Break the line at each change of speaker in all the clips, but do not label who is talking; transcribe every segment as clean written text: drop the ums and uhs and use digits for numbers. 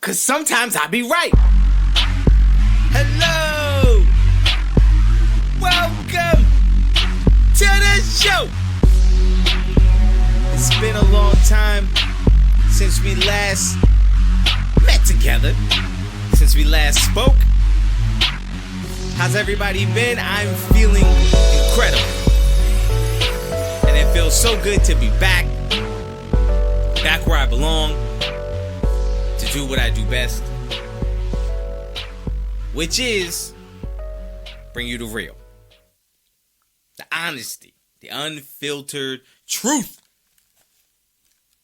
'Cause sometimes I be right. Hello! Welcome to the show! It's been a long time since we last met together, since we last spoke. How's everybody been? I'm feeling incredible. And it feels so good to be back where I belong, to do what I do best, which is bring you the real, the honesty, the unfiltered truth.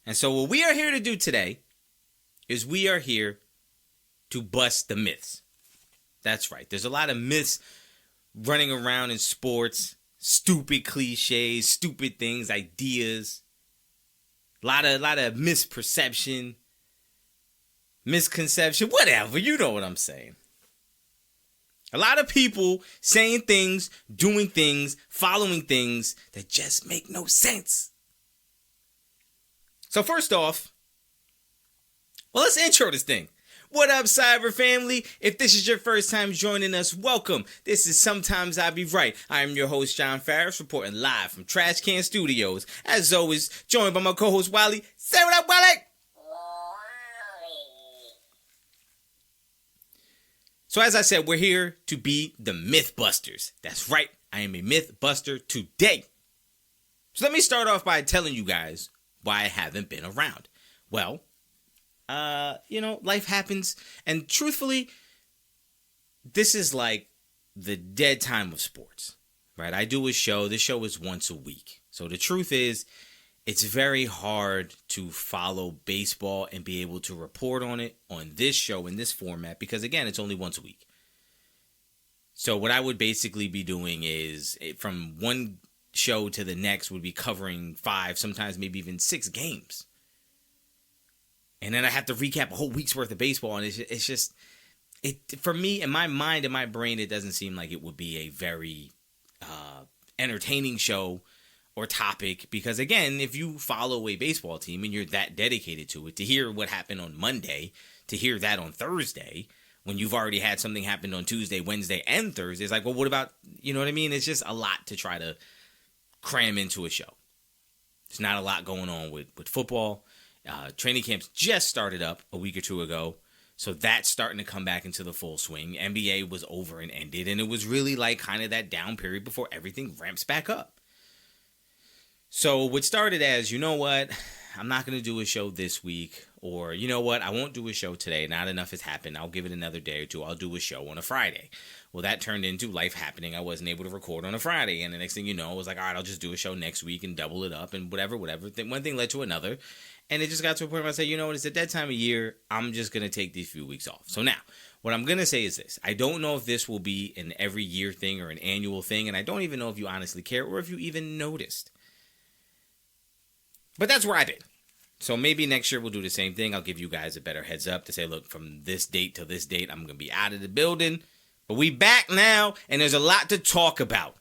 And so what we are here to do today is we are here to bust the myths. That's right. There's a lot of myths running around in sports, stupid cliches, stupid things, ideas, a lot of misperception, misconception, whatever. You know what I'm saying. A lot of people saying things, doing things, following things that just make no sense. So first off, well, let's intro this thing. What up, S.I.B.R family? If this is your first time joining us, welcome. This is Sometimes I Be Right. I am your host, John Farris, reporting live from Trash Can Studios. As always, joined by my co-host, Wally. Say what up, Wally! So as I said, we're here to be the Mythbusters. That's right, I am a Mythbuster today. So let me start off by telling you guys why I haven't been around. Well, life happens, and truthfully, this is like the dead time of sports, right? I do a show. This show is once a week. So the truth is, it's very hard to follow baseball and be able to report on it on this show in this format because, again, it's only once a week. So what I would basically be doing is from one show to the next would be covering 5, sometimes maybe even 6 games. And then I have to recap a whole week's worth of baseball, and it's just for me, in my mind, in my brain, it doesn't seem like it would be a very entertaining show or topic because, again, if you follow a baseball team and you're that dedicated to it, to hear what happened on Monday, to hear that on Thursday, when you've already had something happen on Tuesday, Wednesday, and Thursday, it's like, well, what about, you know what I mean? It's just a lot to try to cram into a show. There's not a lot going on with football. Training camps just started up a week or two ago, so that's starting to come back into the full swing. NBA was over and ended, and it was really like kind of that down period before everything ramps back up. So what started as, you know what, I'm not going to do a show this week, or you know what, I won't do a show today, not enough has happened, I'll give it another day or two, I'll do a show on a Friday. Well, that turned into life happening. I wasn't able to record on a Friday, and the next thing you know, I was like, all right, I'll just do a show next week and double it up, and whatever. One thing led to another. And it just got to a point where I said, you know what, it's at that time of year, I'm just going to take these few weeks off. So now, what I'm going to say is this. I don't know if this will be an every year thing or an annual thing, and I don't even know if you honestly care or if you even noticed. But that's where I've been. So maybe next year we'll do the same thing. I'll give you guys a better heads up to say, look, from this date to this date, I'm going to be out of the building. But we back now, and there's a lot to talk about.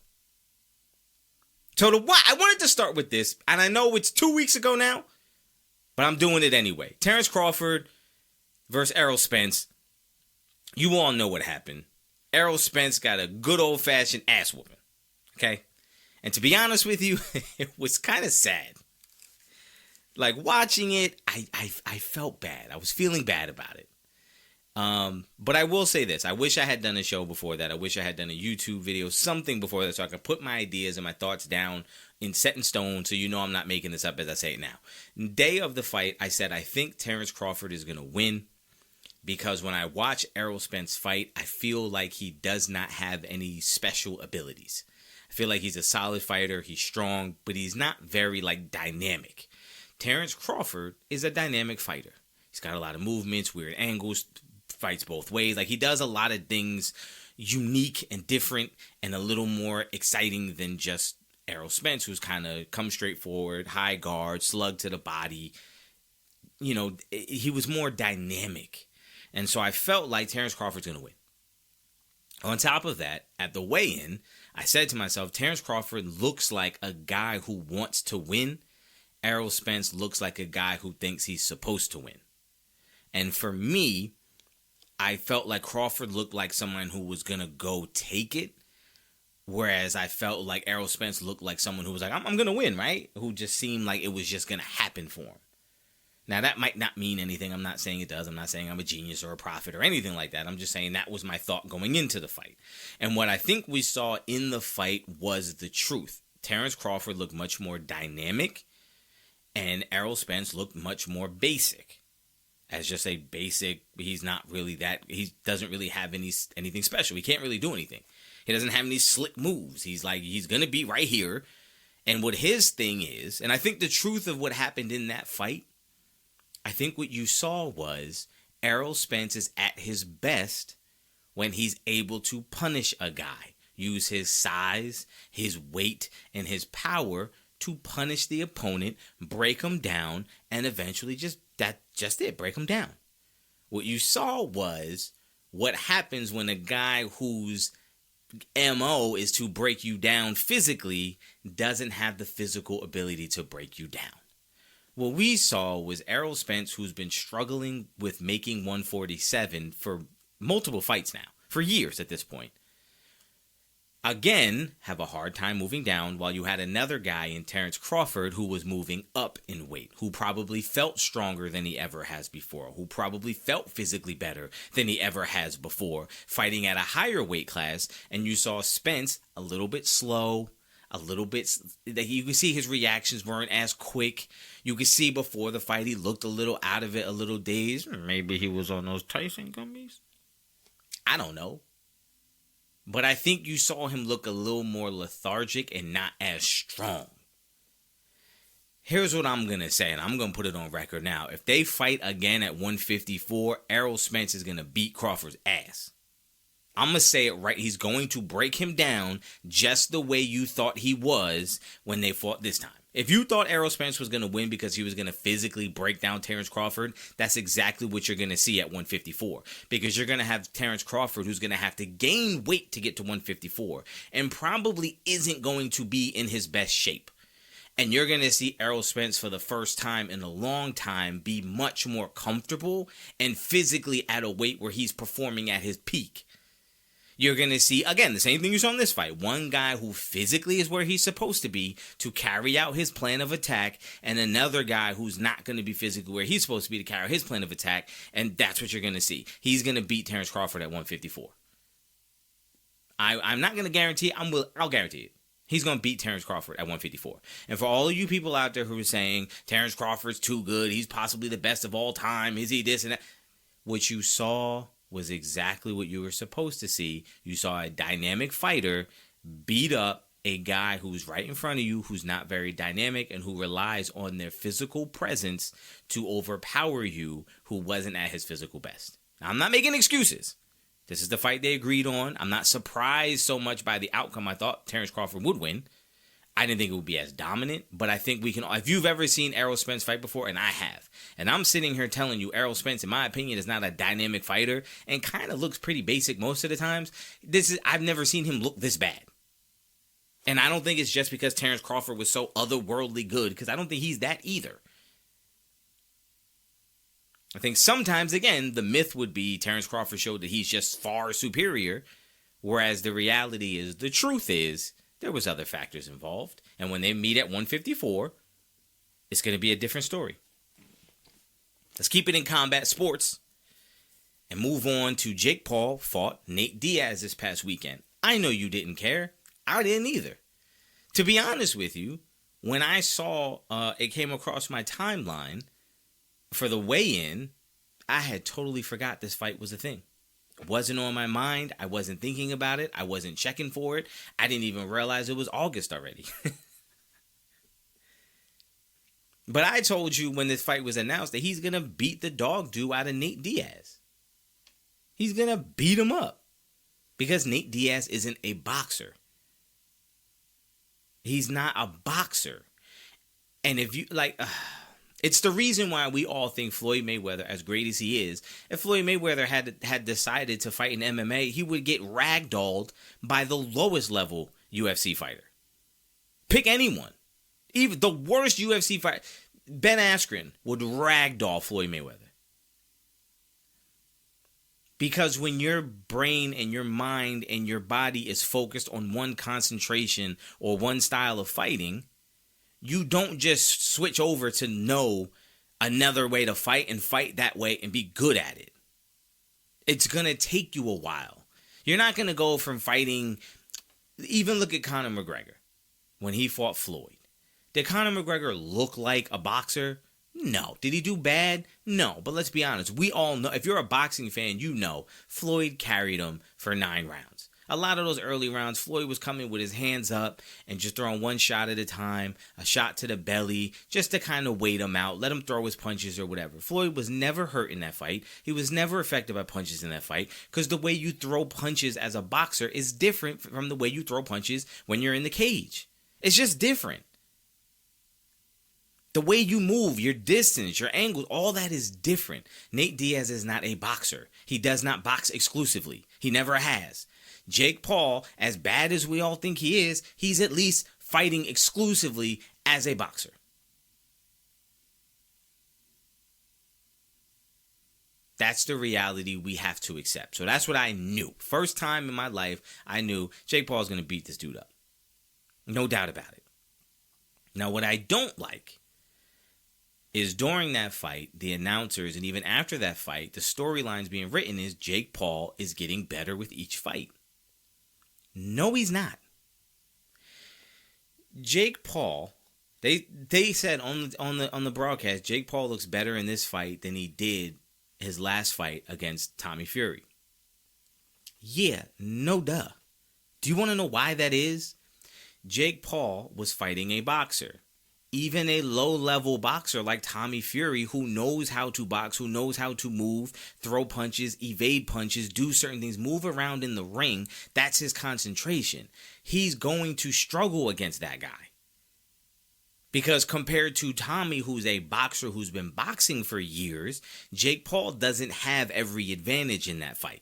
So I wanted to start with this, and I know it's 2 weeks ago now, but I'm doing it anyway. Terrence Crawford versus Errol Spence. You all know what happened. Errol Spence got a good old-fashioned ass whooping. Okay? And to be honest with you, it was kind of sad. Like, watching it, I felt bad. I was feeling bad about it. But I will say this. I wish I had done a show before that. I wish I had done a YouTube video, something before that, so I could put my ideas and my thoughts down set in stone, so you know I'm not making this up as I say it now. Day of the fight, I said I think Terrence Crawford is going to win because when I watch Errol Spence fight, I feel like he does not have any special abilities. I feel like he's a solid fighter, he's strong, but he's not very, dynamic. Terrence Crawford is a dynamic fighter. He's got a lot of movements, weird angles, fights both ways. He does a lot of things unique and different and a little more exciting than just Errol Spence, who's kind of come straight forward, high guard, slug to the body. He was more dynamic. And so I felt like Terrence Crawford's going to win. On top of that, at the weigh-in, I said to myself, Terrence Crawford looks like a guy who wants to win. Errol Spence looks like a guy who thinks he's supposed to win. And for me, I felt like Crawford looked like someone who was going to go take it. Whereas I felt like Errol Spence looked like someone who was like, I'm going to win, right? Who just seemed like it was just going to happen for him. Now, that might not mean anything. I'm not saying it does. I'm not saying I'm a genius or a prophet or anything like that. I'm just saying that was my thought going into the fight. And what I think we saw in the fight was the truth. Terrence Crawford looked much more dynamic, and Errol Spence looked much more basic. As just a basic, he's not really that, he doesn't really have anything special. He can't really do anything. He doesn't have any slick moves. He's going to be right here. And what his thing is, and I think the truth of what happened in that fight, I think what you saw was Errol Spence is at his best when he's able to punish a guy, use his size, his weight, and his power to punish the opponent, break him down, and eventually just break him down. What you saw was what happens when a guy whose MO is to break you down physically doesn't have the physical ability to break you down. What we saw was Errol Spence, who's been struggling with making 147 for multiple fights now, for years at this point, again have a hard time moving down, while you had another guy in Terrence Crawford who was moving up in weight, who probably felt stronger than he ever has before, who probably felt physically better than he ever has before, fighting at a higher weight class. And you saw Spence a little bit slow, a little bit, you can see his reactions weren't as quick. You could see before the fight he looked a little out of it, a little dazed. Maybe he was on those Tyson gummies. I don't know. But I think you saw him look a little more lethargic and not as strong. Here's what I'm going to say, and I'm going to put it on record now. If they fight again at 154, Errol Spence is going to beat Crawford's ass. I'm going to say it right. He's going to break him down just the way you thought he was when they fought this time. If you thought Errol Spence was going to win because he was going to physically break down Terrence Crawford, that's exactly what you're going to see at 154. Because you're going to have Terrence Crawford who's going to have to gain weight to get to 154 and probably isn't going to be in his best shape. And you're going to see Errol Spence for the first time in a long time be much more comfortable and physically at a weight where he's performing at his peak. You're going to see, again, the same thing you saw in this fight. One guy who physically is where he's supposed to be to carry out his plan of attack, and another guy who's not going to be physically where he's supposed to be to carry out his plan of attack, and that's what you're going to see. He's going to beat Terrence Crawford at 154. I'm not going to guarantee it. I'll guarantee it. He's going to beat Terrence Crawford at 154. And for all of you people out there who are saying, Terrence Crawford's too good, he's possibly the best of all time, is he this and that? What you saw was exactly what you were supposed to see. You saw a dynamic fighter beat up a guy who's right in front of you, who's not very dynamic and who relies on their physical presence to overpower you, who wasn't at his physical best. Now, I'm not making excuses. This is the fight they agreed on. I'm not surprised so much by the outcome. I thought Terrence Crawford would win. I didn't think it would be as dominant, but I think we can. If you've ever seen Errol Spence fight before, and I have, and I'm sitting here telling you Errol Spence, in my opinion, is not a dynamic fighter and kind of looks pretty basic most of the times. I've never seen him look this bad. And I don't think it's just because Terrence Crawford was so otherworldly good, because I don't think he's that either. I think sometimes, again, the myth would be Terrence Crawford showed that he's just far superior, whereas the reality is, the truth is, there was other factors involved. And when they meet at 154, it's going to be a different story. Let's keep it in combat sports and move on to Jake Paul fought Nate Diaz this past weekend. I know you didn't care. I didn't either. To be honest with you, when I saw it came across my timeline for the weigh-in, I had totally forgot this fight was a thing. It wasn't on my mind. I wasn't thinking about it. I wasn't checking for it. I didn't even realize it was August already. But I told you when this fight was announced that he's going to beat the dog do out of Nate Diaz. He's going to beat him up because Nate Diaz isn't a boxer. He's not a boxer. And if you it's the reason why we all think Floyd Mayweather, as great as he is, if Floyd Mayweather had decided to fight in MMA, he would get ragdolled by the lowest level UFC fighter. Pick anyone. Even the worst UFC fighter. Ben Askren would ragdoll Floyd Mayweather. Because when your brain and your mind and your body is focused on one concentration or one style of fighting, you don't just switch over to know another way to fight and fight that way and be good at it. It's going to take you a while. You're not going to go from fighting, even look at Conor McGregor when he fought Floyd. Did Conor McGregor look like a boxer? No. Did he do bad? No. But let's be honest. We all know, if you're a boxing fan, you know Floyd carried him for 9 rounds. A lot of those early rounds, Floyd was coming with his hands up and just throwing one shot at a time, a shot to the belly, just to kind of wait him out, let him throw his punches or whatever. Floyd was never hurt in that fight. He was never affected by punches in that fight because the way you throw punches as a boxer is different from the way you throw punches when you're in the cage. It's just different. The way you move, your distance, your angles, all that is different. Nate Diaz is not a boxer. He does not box exclusively. He never has. Jake Paul, as bad as we all think he is, he's at least fighting exclusively as a boxer. That's the reality we have to accept. So that's what I knew. First time in my life, I knew Jake Paul's going to beat this dude up. No doubt about it. Now, what I don't like is during that fight, the announcers, and even after that fight, the storylines being written is Jake Paul is getting better with each fight. No, he's not. Jake Paul, they said on the broadcast, Jake Paul looks better in this fight than he did his last fight against Tommy Fury. Yeah, no duh. Do you want to know why that is? Jake Paul was fighting a boxer. Even a low-level boxer like Tommy Fury, who knows how to box, who knows how to move, throw punches, evade punches, do certain things, move around in the ring, that's his concentration. He's going to struggle against that guy. Because compared to Tommy, who's a boxer who's been boxing for years, Jake Paul doesn't have every advantage in that fight.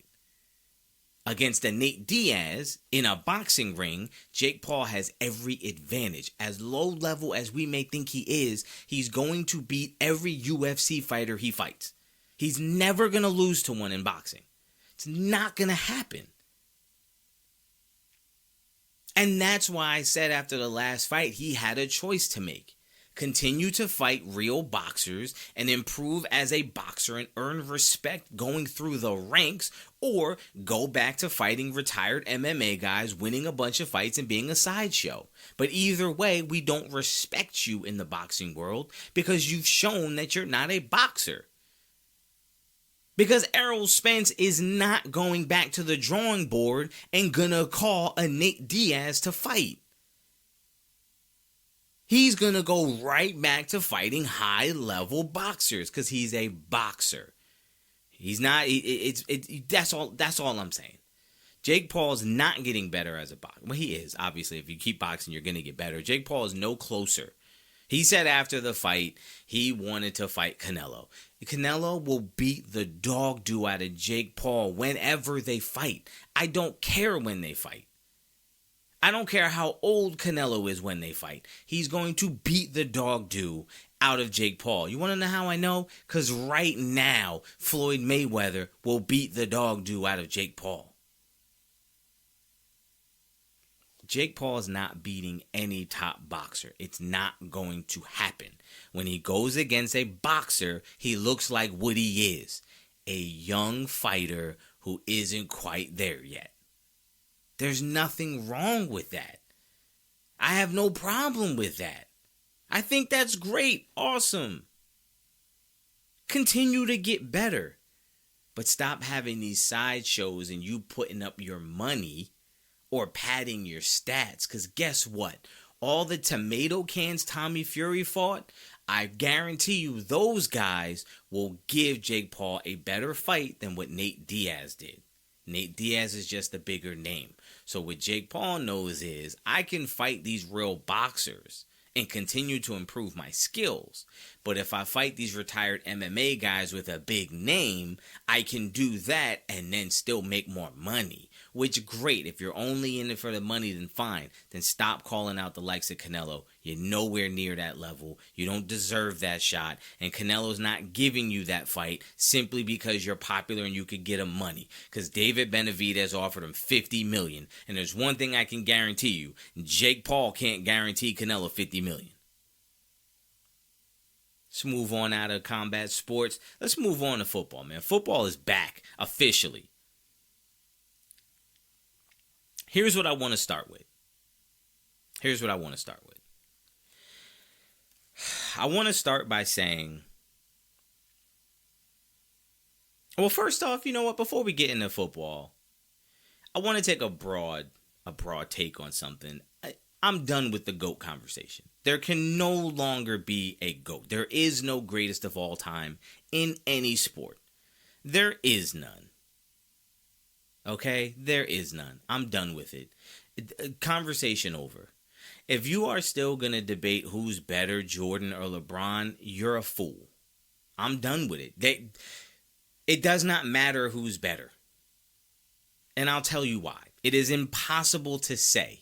Against a Nate Diaz in a boxing ring, Jake Paul has every advantage. As low level as we may think he is, he's going to beat every UFC fighter he fights. He's never going to lose to one in boxing. It's not going to happen. And that's why I said after the last fight, he had a choice to make. Continue to fight real boxers and improve as a boxer and earn respect going through the ranks, or go back to fighting retired MMA guys, winning a bunch of fights and being a sideshow. But either way, we don't respect you in the boxing world because you've shown that you're not a boxer. Because Errol Spence is not going back to the drawing board and gonna call a Nate Diaz to fight. He's going to go right back to fighting high-level boxers because he's a boxer. He's not, that's all I'm saying. Jake Paul's not getting better as a boxer. Well, he is, obviously. If you keep boxing, you're going to get better. Jake Paul is no closer. He said after the fight, he wanted to fight Canelo. Canelo will beat the dog do out of Jake Paul whenever they fight. I don't care when they fight. I don't care how old Canelo is when they fight. He's going to beat the dog do out of Jake Paul. You want to know how I know? Because right now, Floyd Mayweather will beat the dog do out of Jake Paul. Jake Paul is not beating any top boxer. It's not going to happen. When he goes against a boxer, he looks like what he is. A young fighter who isn't quite there yet. There's nothing wrong with that. I have no problem with that. I think that's great. Awesome. Continue to get better. But stop having these sideshows and you putting up your money or padding your stats. Because guess what? All the tomato cans Tommy Fury fought, I guarantee you those guys will give Jake Paul a better fight than what Nate Diaz did. Nate Diaz is just a bigger name. So what Jake Paul knows is I can fight these real boxers and continue to improve my skills. But if I fight these retired MMA guys with a big name, I can do that and then still make more money. Which, great. If you're only in it for the money, then fine. Then stop calling out the likes of Canelo. You're nowhere near that level. You don't deserve that shot. And Canelo's not giving you that fight simply because you're popular and you could get him money. Because David Benavidez offered him $50 million. And there's one thing I can guarantee you. Jake Paul can't guarantee Canelo $50 million. Let's move on out of combat sports. Let's move on to football, man. Football is back officially. Here's what I want to start with. I want to start by saying, well, first off, you know what? Before we get into football, I want to take a broad take on something. I'm done with the GOAT conversation. There can no longer be a GOAT. There is no greatest of all time in any sport. There is none. Okay? There is none. I'm done with it. Conversation over. If you are still going to debate who's better, Jordan or LeBron, you're a fool. I'm done with it. It does not matter who's better. And I'll tell you why. It is impossible to say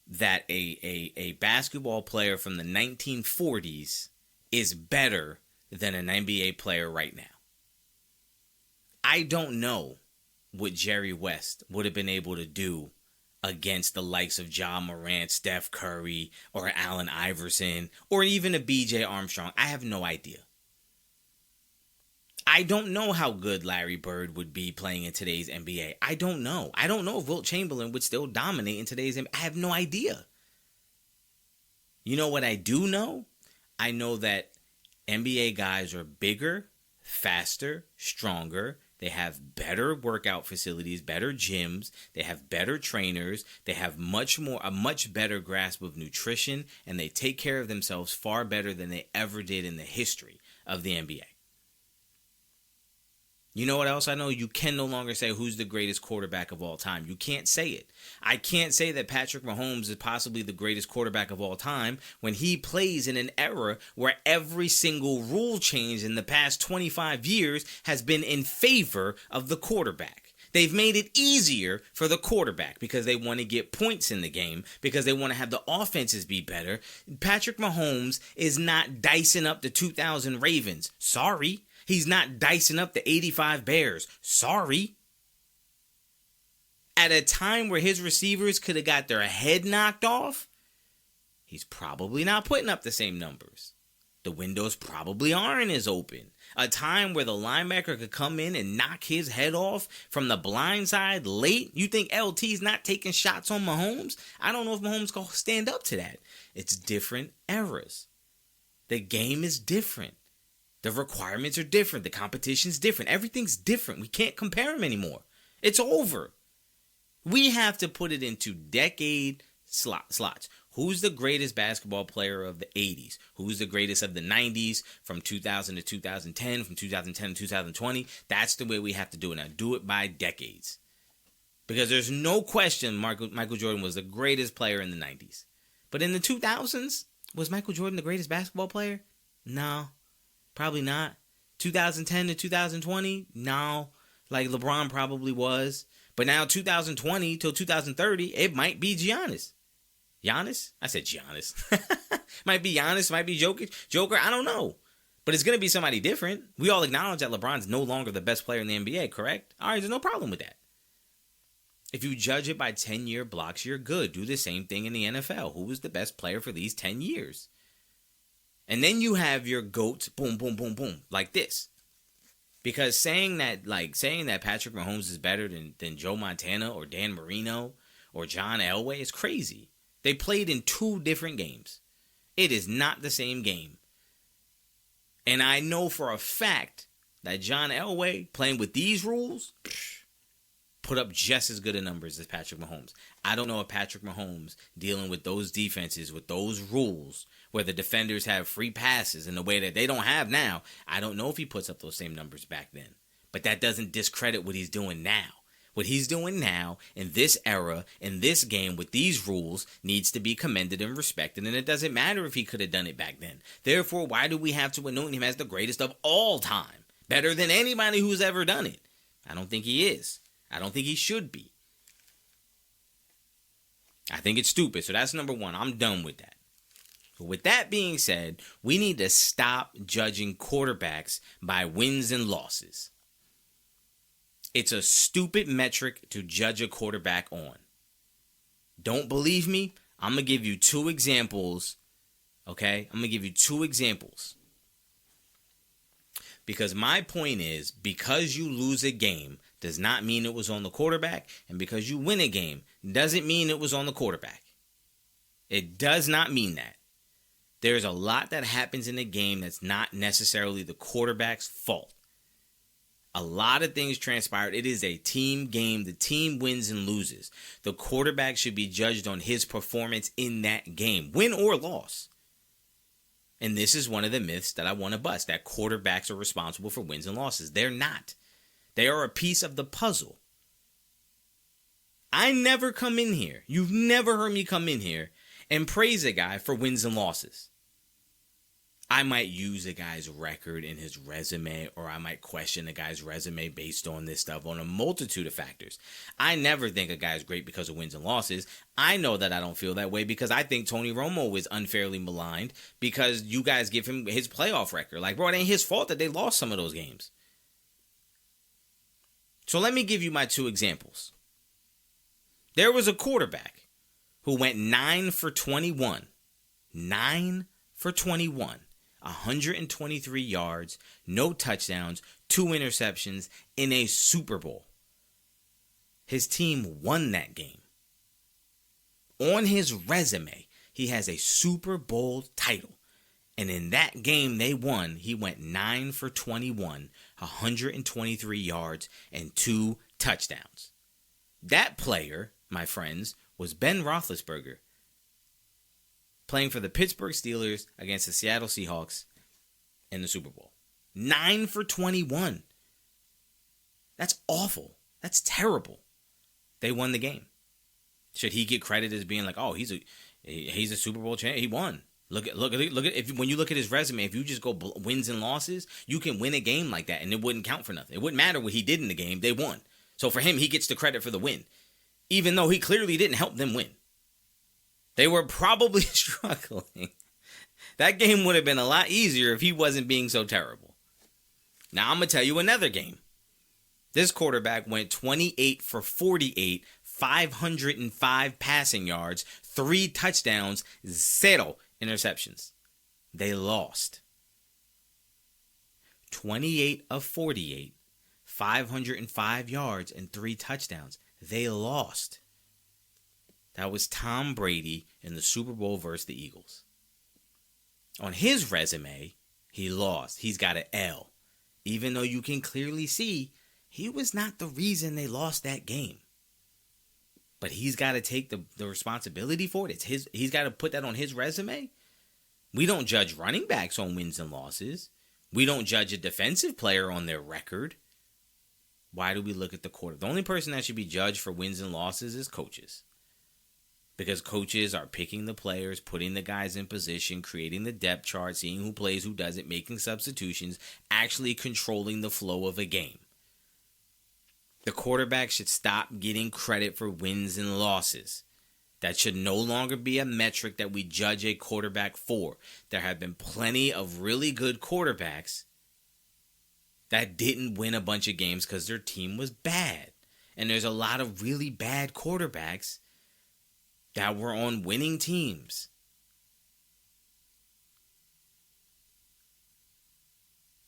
that a basketball player from the 1940s is better than an NBA player right now. I don't know what Jerry West would have been able to do against the likes of Ja Morant, Steph Curry, or Allen Iverson, or even a B.J. Armstrong. I have no idea. I don't know how good Larry Bird would be playing in today's NBA. I don't know. I don't know if Wilt Chamberlain would still dominate in today's NBA. I have no idea. You know what I do know? I know that NBA guys are bigger, faster, stronger. They have better workout facilities, better gyms. They have better trainers. They have a much better grasp of nutrition, and they take care of themselves far better than they ever did in the history of the NBA. You know what else I know? You can no longer say who's the greatest quarterback of all time. You can't say it. I can't say that Patrick Mahomes is possibly the greatest quarterback of all time when he plays in an era where every single rule change in the past 25 years has been in favor of the quarterback. They've made it easier for the quarterback because they want to get points in the game, because they want to have the offenses be better. Patrick Mahomes is not dicing up the 2000 Ravens. Sorry. He's not dicing up the 85 Bears. Sorry. At a time where his receivers could have got their head knocked off, he's probably not putting up the same numbers. The windows probably aren't as open. A time where the linebacker could come in and knock his head off from the blind side late. You think LT's not taking shots on Mahomes? I don't know if Mahomes can stand up to that. It's different eras. The game is different. The requirements are different. The competition's different. Everything's different. We can't compare them anymore. It's over. We have to put it into decade slots. Who's the greatest basketball player of the 80s? Who's the greatest of the 90s from 2000 to 2010, from 2010 to 2020? That's the way we have to do it now. Do it by decades. Because there's no question Michael Jordan was the greatest player in the 90s. But in the 2000s, was Michael Jordan the greatest basketball player? No. Probably not. 2010 to 2020? No. Like LeBron probably was. But now 2020 till 2030, it might be Giannis. Giannis? I said Giannis. Might be Giannis, might be Joker. I don't know. But it's going to be somebody different. We all acknowledge that LeBron's no longer the best player in the NBA, correct? All right, there's no problem with that. If you judge it by 10-year blocks, you're good. Do the same thing in the NFL. Who was the best player for these 10 years? And then you have your GOATs, boom, boom, boom, boom, like this. Because saying that Patrick Mahomes is better than Joe Montana or Dan Marino or John Elway is crazy. They played in two different games. It is not the same game. And I know for a fact that John Elway, playing with these rules, put up just as good a numbers as Patrick Mahomes. I don't know if Patrick Mahomes, dealing with those defenses, with those rules, where the defenders have free passes in a way that they don't have now, I don't know if he puts up those same numbers back then. But that doesn't discredit what he's doing now. What he's doing now, in this era, in this game, with these rules, needs to be commended and respected, and it doesn't matter if he could have done it back then. Therefore, why do we have to anoint him as the greatest of all time? Better than anybody who's ever done it? I don't think he is. I don't think he should be. I think it's stupid. So that's number one. I'm done with that. With that being said, we need to stop judging quarterbacks by wins and losses. It's a stupid metric to judge a quarterback on. Don't believe me? I'm going to give you 2 examples. Okay? I'm going to give you 2 examples. Because my point is, because you lose a game does not mean it was on the quarterback, and because you win a game doesn't mean it was on the quarterback. It does not mean that. There's a lot that happens in a game that's not necessarily the quarterback's fault. A lot of things transpired. It is a team game. The team wins and loses. The quarterback should be judged on his performance in that game, win or loss. And this is one of the myths that I want to bust, that quarterbacks are responsible for wins and losses. They're not. They are a piece of the puzzle. I never come in here. You've never heard me come in here and praise a guy for wins and losses. I might use a guy's record in his resume, or I might question a guy's resume based on this stuff, on a multitude of factors. I never think a guy's great because of wins and losses. I know that I don't feel that way because I think Tony Romo is unfairly maligned because you guys give him his playoff record. Like, bro, it ain't his fault that they lost some of those games. So let me give you my 2 examples. There was a quarterback who went 9 for 21. 9 for 21. 123 yards, no touchdowns, 2 interceptions in a Super Bowl. His team won that game. On his resume, he has a Super Bowl title. And in that game they won, he went 9 for 21, 123 yards, and 2 touchdowns. That player, my friends, was Ben Roethlisberger, playing for the Pittsburgh Steelers against the Seattle Seahawks in the Super Bowl. 9 for 21. That's awful. That's terrible. They won the game. Should he get credit as being like, oh, he's a Super Bowl champion? He won. Look at when you look at his resume, if you just go wins and losses, you can win a game like that and it wouldn't count for nothing. It wouldn't matter what he did in the game. They won. So for him, he gets the credit for the win, even though he clearly didn't help them win. They were probably struggling. That game would have been a lot easier if he wasn't being so terrible. Now I'm going to tell you another game. This quarterback went 28 for 48, 505 passing yards, 3 touchdowns, 0 interceptions. They lost. 28 of 48, 505 yards, and 3 touchdowns. They lost. That was Tom Brady in the Super Bowl versus the Eagles. On his resume, he lost. He's got an L. Even though you can clearly see he was not the reason they lost that game. But he's got to take the responsibility for it. He's got to put that on his resume. We don't judge running backs on wins and losses. We don't judge a defensive player on their record. Why do we look at the quarterback? The only person that should be judged for wins and losses is coaches. Because coaches are picking the players, putting the guys in position, creating the depth chart, seeing who plays, who doesn't, making substitutions, actually controlling the flow of a game. The quarterback should stop getting credit for wins and losses. That should no longer be a metric that we judge a quarterback for. There have been plenty of really good quarterbacks that didn't win a bunch of games because their team was bad. And there's a lot of really bad quarterbacks that were on winning teams.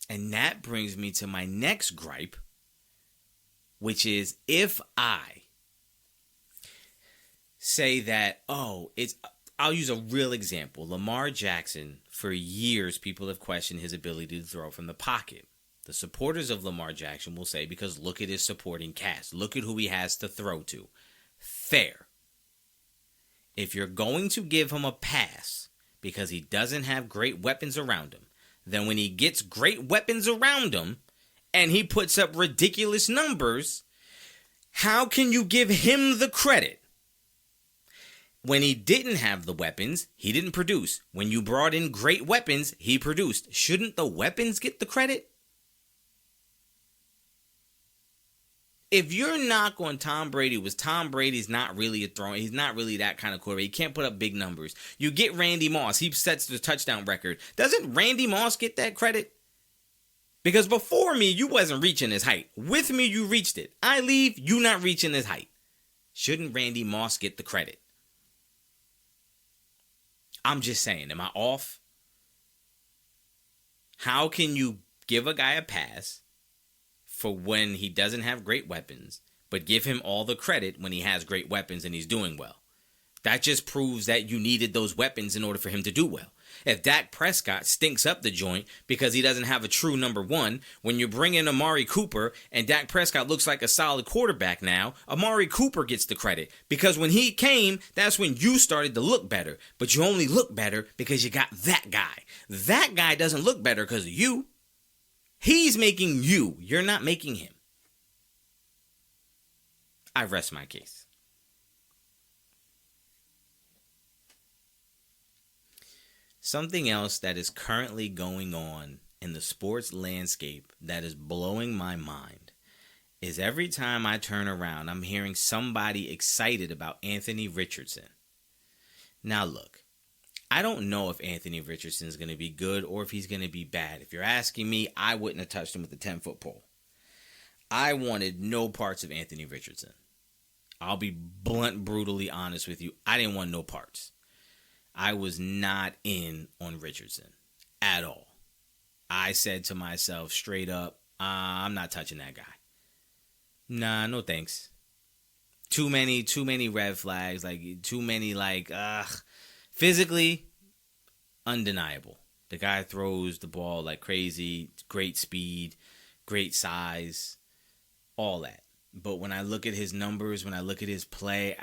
And that brings me to my next gripe, which is if I say that, I'll use a real example. Lamar Jackson, for years, people have questioned his ability to throw from the pocket. The supporters of Lamar Jackson will say, because look at his supporting cast. Look at who he has to throw to. Fair. If you're going to give him a pass because he doesn't have great weapons around him, then when he gets great weapons around him and he puts up ridiculous numbers, how can you give him the credit? When he didn't have the weapons, he didn't produce. When you brought in great weapons, he produced. Shouldn't the weapons get the credit? If you're knock on Tom Brady was Tom Brady's not really a thrower. He's not really that kind of quarterback. He can't put up big numbers. You get Randy Moss. He sets the touchdown record. Doesn't Randy Moss get that credit? Because before me, you wasn't reaching his height. With me, you reached it. I leave, you not reaching his height. Shouldn't Randy Moss get the credit? I'm just saying, am I off? How can you give a guy a pass for when he doesn't have great weapons, but give him all the credit when he has great weapons and he's doing well? That just proves that you needed those weapons in order for him to do well. If Dak Prescott stinks up the joint because he doesn't have a true number one, when you bring in Amari Cooper and Dak Prescott looks like a solid quarterback now, Amari Cooper gets the credit. Because when he came, that's when you started to look better. But you only look better because you got that guy. That guy doesn't look better because of you. He's making you. You're not making him. I rest my case. Something else that is currently going on in the sports landscape that is blowing my mind is every time I turn around, I'm hearing somebody excited about Anthony Richardson. Now look, I don't know if Anthony Richardson is going to be good or if he's going to be bad. If you're asking me, I wouldn't have touched him with a 10-foot pole. I wanted no parts of Anthony Richardson. I'll be blunt, brutally honest with you. I didn't want no parts. I was not in on Richardson at all. I said to myself straight up, I'm not touching that guy. Nah, no thanks. Too many red flags, physically undeniable. The guy throws the ball like crazy, great speed, great size, all that. But when I look at his numbers, when I look at his play,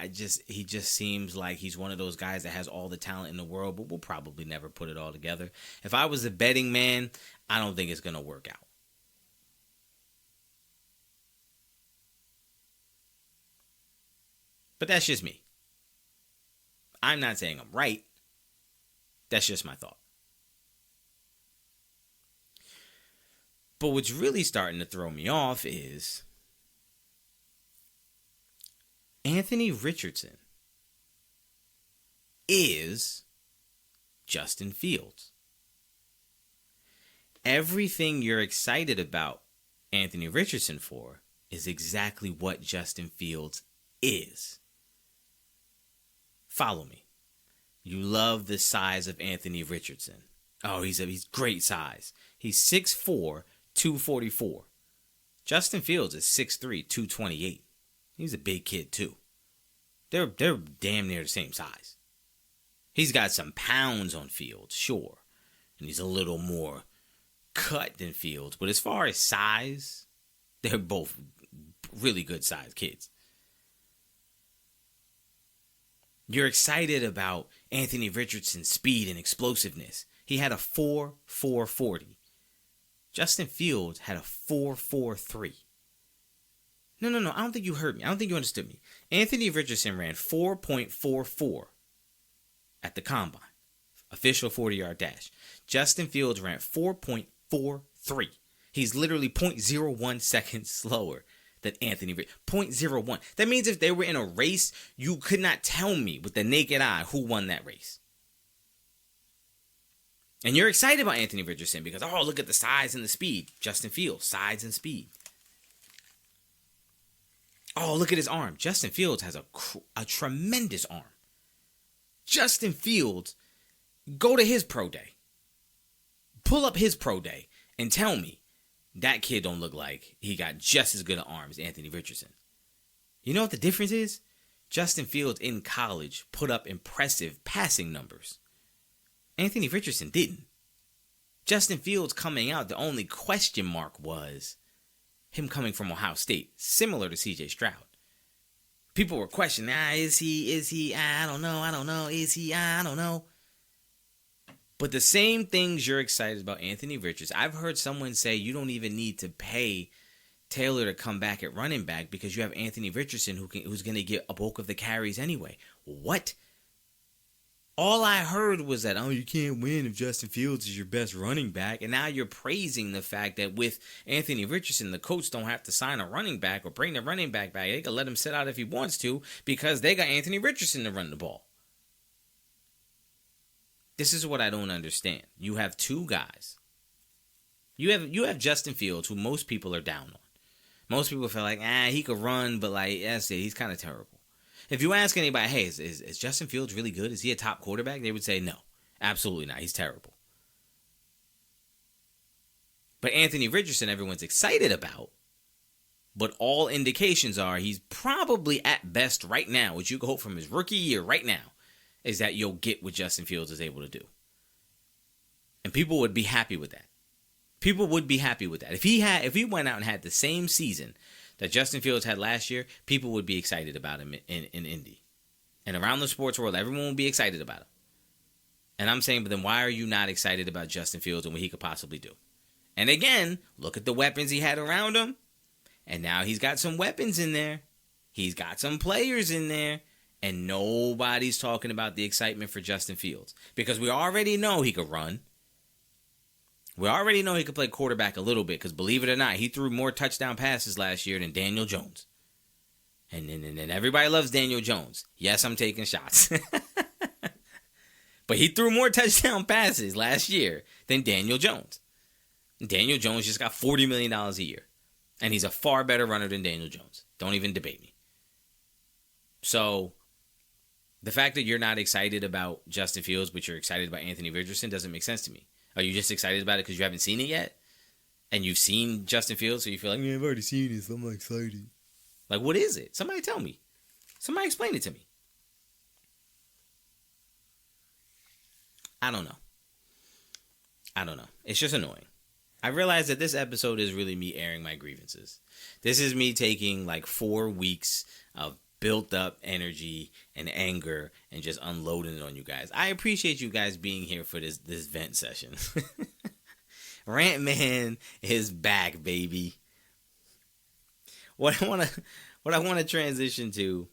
he just seems like he's one of those guys that has all the talent in the world, but will probably never put it all together. If I was a betting man, I don't think it's going to work out. But that's just me. I'm not saying I'm right. That's just my thought. But what's really starting to throw me off is Anthony Richardson is Justin Fields. Everything you're excited about Anthony Richardson for is exactly what Justin Fields is. Follow me. You love the size of Anthony Richardson. Oh, he's great size. He's 6'4", 244. Justin Fields is 6'3", 228. He's a big kid too. They're damn near the same size. He's got some pounds on Fields, sure. And he's a little more cut than Fields. But as far as size, they're both really good sized kids. You're excited about Anthony Richardson's speed and explosiveness. He had a 4.40. Justin Fields had a 4.43. No. I don't think you heard me. I don't think you understood me. Anthony Richardson ran 4.44 at the combine. Official 40-yard dash. Justin Fields ran 4.43. He's literally 0.01 seconds slower than Anthony Richardson. 0.01. That means if they were in a race, you could not tell me with the naked eye who won that race. And you're excited about Anthony Richardson because, oh, look at the size and the speed. Justin Fields, size and speed. Oh, look at his arm. Justin Fields has a tremendous arm. Justin Fields, go to his pro day. Pull up his pro day and tell me that kid don't look like he got just as good an arm as Anthony Richardson. You know what the difference is? Justin Fields in college put up impressive passing numbers. Anthony Richardson didn't. Justin Fields coming out, the only question mark was him coming from Ohio State, similar to C.J. Stroud. People were questioning, is he, I don't know, is he, I don't know. But the same things you're excited about Anthony Richardson, I've heard someone say you don't even need to pay Taylor to come back at running back because you have Anthony Richardson who's going to get a bulk of the carries anyway. What? All I heard was that, oh, you can't win if Justin Fields is your best running back. And now you're praising the fact that with Anthony Richardson, the Colts don't have to sign a running back or bring the running back back. They can let him sit out if he wants to because they got Anthony Richardson to run the ball. This is what I don't understand. You have two guys. You have Justin Fields, who most people are down on. Most people feel like, he could run, but like, he's kind of terrible. If you ask anybody, hey, is Justin Fields really good? Is he a top quarterback? They would say no, absolutely not. He's terrible. But Anthony Richardson, everyone's excited about. But all indications are he's probably at best right now, which you can hope from his rookie year right now, is that you'll get what Justin Fields is able to do. And people would be happy with that. People would be happy with that. If he went out and had the same season that Justin Fields had last year, people would be excited about him in Indy. And around the sports world, everyone would be excited about him. And I'm saying, but then why are you not excited about Justin Fields and what he could possibly do? And again, look at the weapons he had around him. And now he's got some weapons in there. He's got some players in there. And nobody's talking about the excitement for Justin Fields. Because we already know he could run. We already know he could play quarterback a little bit, because believe it or not, he threw more touchdown passes last year than Daniel Jones. And everybody loves Daniel Jones. Yes, I'm taking shots. But he threw more touchdown passes last year than Daniel Jones. Daniel Jones just got $40 million a year. And he's a far better runner than Daniel Jones. Don't even debate me. So the fact that you're not excited about Justin Fields, but you're excited about Anthony Richardson doesn't make sense to me. Are you just excited about it because you haven't seen it yet? And you've seen Justin Fields, so you feel like, I've already seen it, so I'm not excited. Like, what is it? Somebody tell me. Somebody explain it to me. I don't know. It's just annoying. I realize that this episode is really me airing my grievances. This is me taking like 4 weeks of built up energy and anger and just unloading it on you guys. I appreciate you guys being here for this vent session. Rant Man is back, baby. What I want to transition to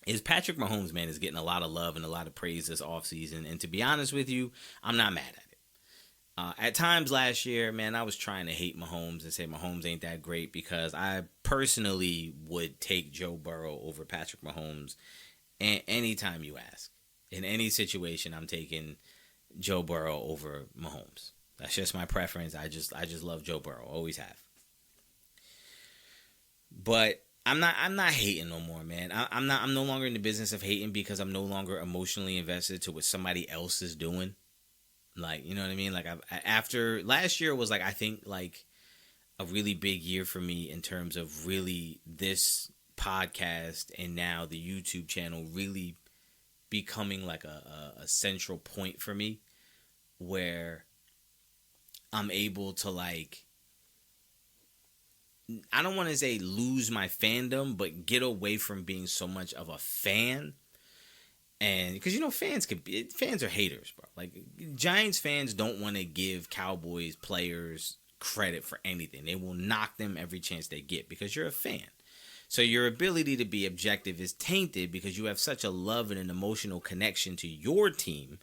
is Patrick Mahomes, man, is getting a lot of love and a lot of praise this offseason. And to be honest with you, I'm not mad at it. At times last year, man, I was trying to hate Mahomes and say Mahomes ain't that great, because I personally would take Joe Burrow over Patrick Mahomes anytime you ask. In any situation, I'm taking Joe Burrow over Mahomes. That's just my preference. I just love Joe Burrow. Always have. But I'm not hating no more, man. I'm no longer in the business of hating, because I'm no longer emotionally invested to what somebody else is doing. Like, you know what I mean? Like, after last year was, like, I think, like, a really big year for me in terms of really this podcast and now the YouTube channel really becoming like a central point for me, where I'm able to, like, I don't want to say lose my fandom, but get away from being so much of a fan. And because, you know, fans are haters, bro. Like, Giants fans don't want to give Cowboys players credit for anything. They will knock them every chance they get because you're a fan. So your ability to be objective is tainted because you have such a love and an emotional connection to your team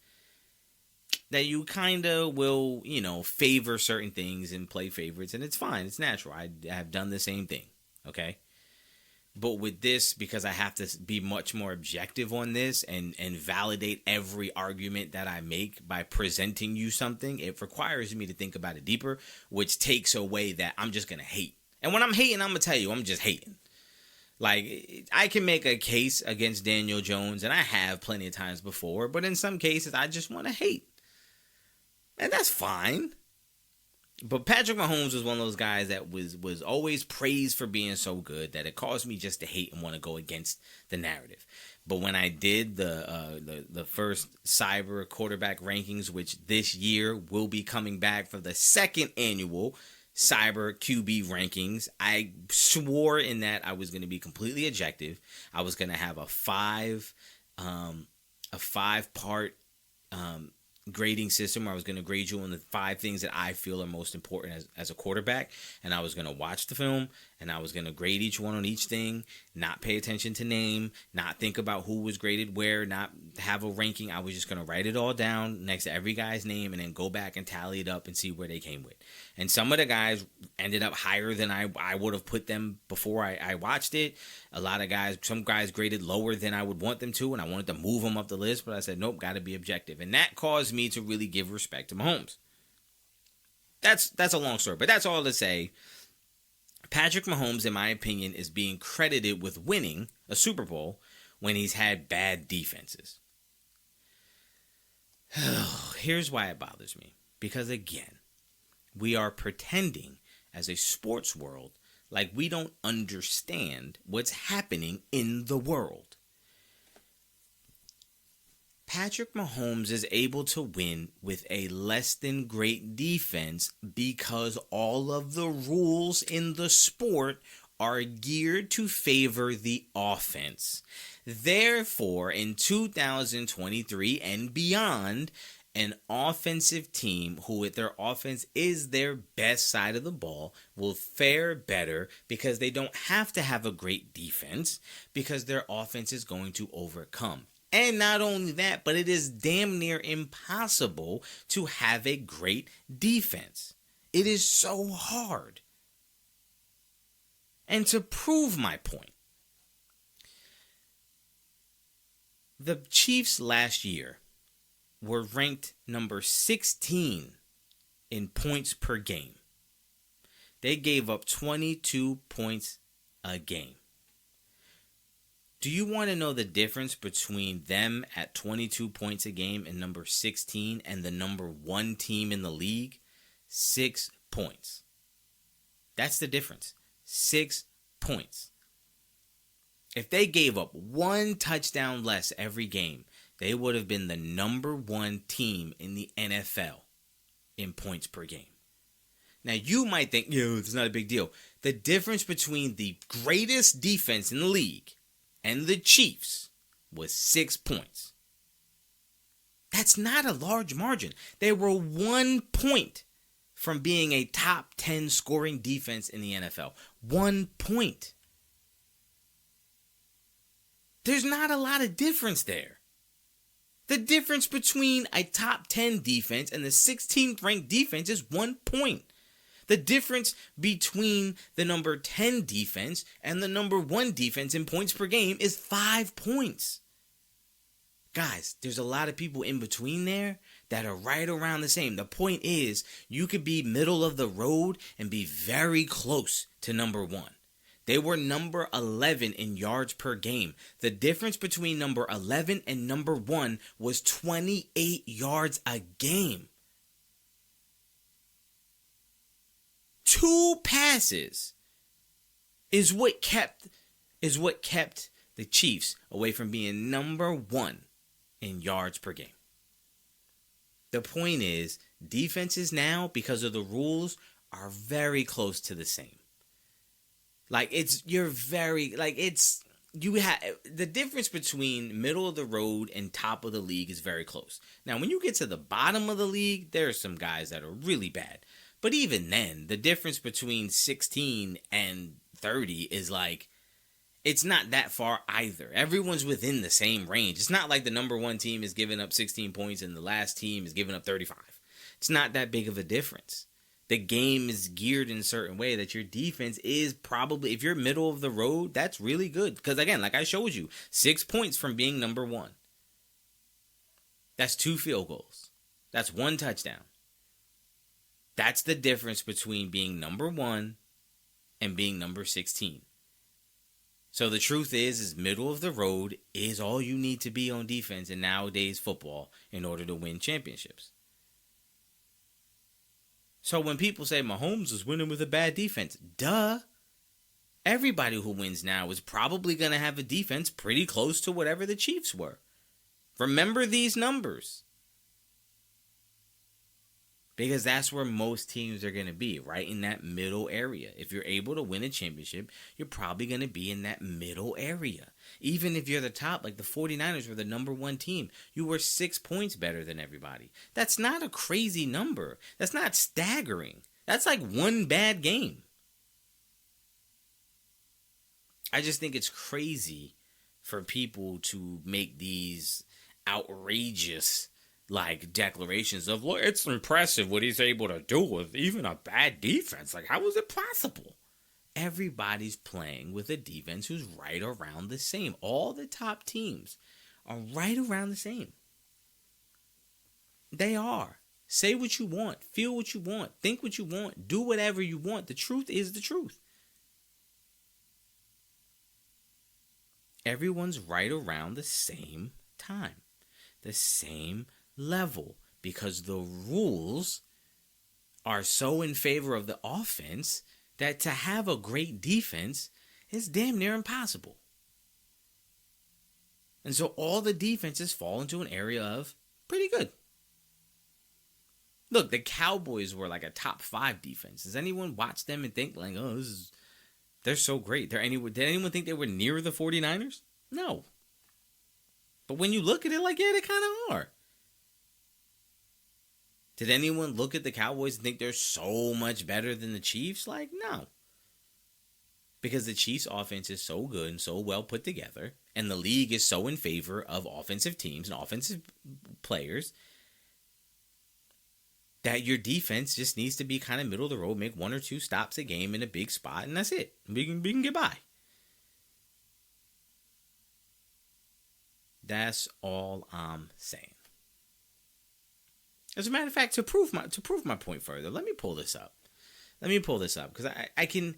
that you kind of will, you know, favor certain things and play favorites. And it's fine. It's natural. I have done the same thing. Okay. But with this, because I have to be much more objective on this and validate every argument that I make by presenting you something, it requires me to think about it deeper, which takes away that I'm just going to hate. And when I'm hating, I'm going to tell you, I'm just hating. Like, I can make a case against Daniel Jones, and I have plenty of times before, but in some cases, I just want to hate. And that's fine. But Patrick Mahomes was one of those guys that was always praised for being so good that it caused me just to hate and want to go against the narrative. But when I did the first S.I.B.R quarterback rankings, which this year will be coming back for the second annual S.I.B.R QB rankings, I swore in that I was going to be completely objective. I was going to have a five-part grading system where I was going to grade you on the 5 things that I feel are most important as a quarterback. And I was going to watch the film and I was going to grade each one on each thing, not pay attention to name, not think about who was graded where, not have a ranking. I was just going to write it all down next to every guy's name and then go back and tally it up and see where they came with. And some of the guys ended up higher than I would have put them before I watched it. A lot of guys, some guys graded lower than I would want them to, and I wanted to move them up the list, but I said, nope, got to be objective. And that caused me to really give respect to Mahomes. That's a long story, but that's all to say. Patrick Mahomes, in my opinion, is being credited with winning a Super Bowl when he's had bad defenses. Here's why it bothers me. Because again, we are pretending as a sports world like we don't understand what's happening in the world. Patrick Mahomes is able to win with a less than great defense because all of the rules in the sport are geared to favor the offense. Therefore, in 2023 and beyond, an offensive team who with their offense is their best side of the ball will fare better because they don't have to have a great defense because their offense is going to overcome. And not only that, but it is damn near impossible to have a great defense. It is so hard. And to prove my point, the Chiefs last year were ranked number 16 in points per game. They gave up 22 points a game. Do you want to know the difference between them at 22 points a game and number 16 and the number 1 team in the league? 6 points. That's the difference. 6 points. If they gave up 1 touchdown less every game, they would have been the number 1 team in the NFL in points per game. Now, you might think, it's not a big deal. The difference between the greatest defense in the league and the Chiefs was 6 points. That's not a large margin. They were 1 point from being a top 10 scoring defense in the NFL. 1 point. There's not a lot of difference there. The difference between a top 10 defense and the 16th ranked defense is 1 point. The difference between the number 10 defense and the number 1 defense in points per game is 5 points. Guys, there's a lot of people in between there that are right around the same. The point is, you could be middle of the road and be very close to number 1. They were number 11 in yards per game. The difference between number 11 and number 1 was 28 yards a game. 2 passes is what kept the Chiefs away from being number 1 in yards per game. The point is, defenses now, because of the rules, are very close to the same. The difference between middle of the road and top of the league is very close. Now, when you get to the bottom of the league, there are some guys that are really bad. But even then, the difference between 16 and 30 is it's not that far either. Everyone's within the same range. It's not like the number 1 team is giving up 16 points and the last team is giving up 35. It's not that big of a difference. The game is geared in a certain way that your defense is probably, if you're middle of the road, that's really good. Because again, like I showed you, 6 points from being number 1. That's 2 field goals. That's 1 touchdown. That's the difference between being number 1 and being number 16. So the truth is middle of the road is all you need to be on defense in nowadays football in order to win championships. So when people say Mahomes is winning with a bad defense, duh. Everybody who wins now is probably going to have a defense pretty close to whatever the Chiefs were. Remember these numbers. Because that's where most teams are going to be, right in that middle area. If you're able to win a championship, you're probably going to be in that middle area. Even if you're the top, like the 49ers were the number one team, you were 6 points better than everybody. That's not a crazy number. That's not staggering. That's like one bad game. I just think it's crazy for people to make these outrageous like declarations of, look, it's impressive what he's able to do with even a bad defense. Like, how is it possible? Everybody's playing with a defense who's right around the same. All the top teams are right around the same. They are. Say what you want. Feel what you want. Think what you want. Do whatever you want. The truth is the truth. Everyone's right around the same time. The same level, because the rules are so in favor of the offense that to have a great defense is damn near impossible. And so all the defenses fall into an area of pretty good. Look, the Cowboys were like a top 5 defense. Does anyone watch them and think like, oh, they're so great? Did anyone think they were near the 49ers? No. But when you look at it, like, yeah, they kind of are. Did anyone look at the Cowboys and think they're so much better than the Chiefs? Like, no. Because the Chiefs' offense is so good and so well put together, and the league is so in favor of offensive teams and offensive players, that your defense just needs to be kind of middle of the road, make 1 or 2 stops a game in a big spot, and that's it. We can get by. That's all I'm saying. As a matter of fact, to prove my point further, let me pull this up. Because I can,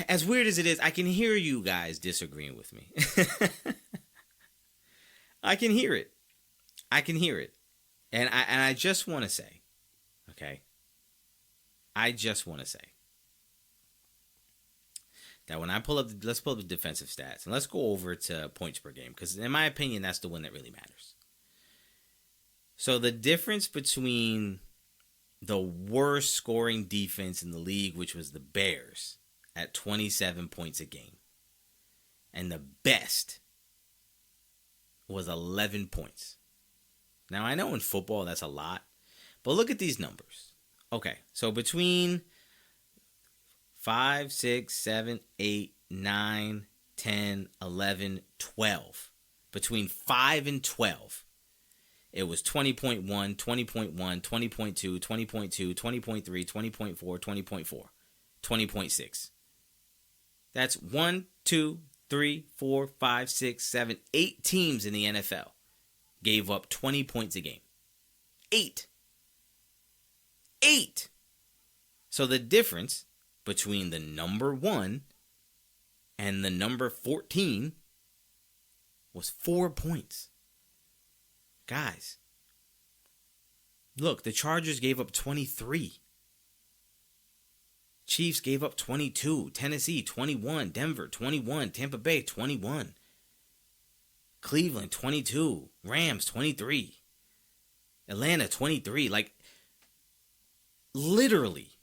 as weird as it is, I can hear you guys disagreeing with me. I can hear it. And I just want to say, okay? I just want to say that when I let's pull up the defensive stats, and let's go over to points per game, because in my opinion, that's the one that really matters. So the difference between the worst scoring defense in the league, which was the Bears, at 27 points a game, and the best was 11 points. Now, I know in football that's a lot, but look at these numbers. Okay, so between 5, 6, 7, 8, 9, 10, 11, 12. Between 5 and 12, it was 20.1, 20.1, 20.2, 20.2, 20.3, 20.4, 20.4, 20.6. That's 1, 2, 3, 4, 5, 6, 7, 8 teams in the NFL gave up 20 points a game. 8. So the difference between the number 1 and the number 14 was 4 points. Guys, look, the Chargers gave up 23. Chiefs gave up 22. Tennessee, 21. Denver, 21. Tampa Bay, 21. Cleveland, 22. Rams, 23. Atlanta, 23. Like, literally,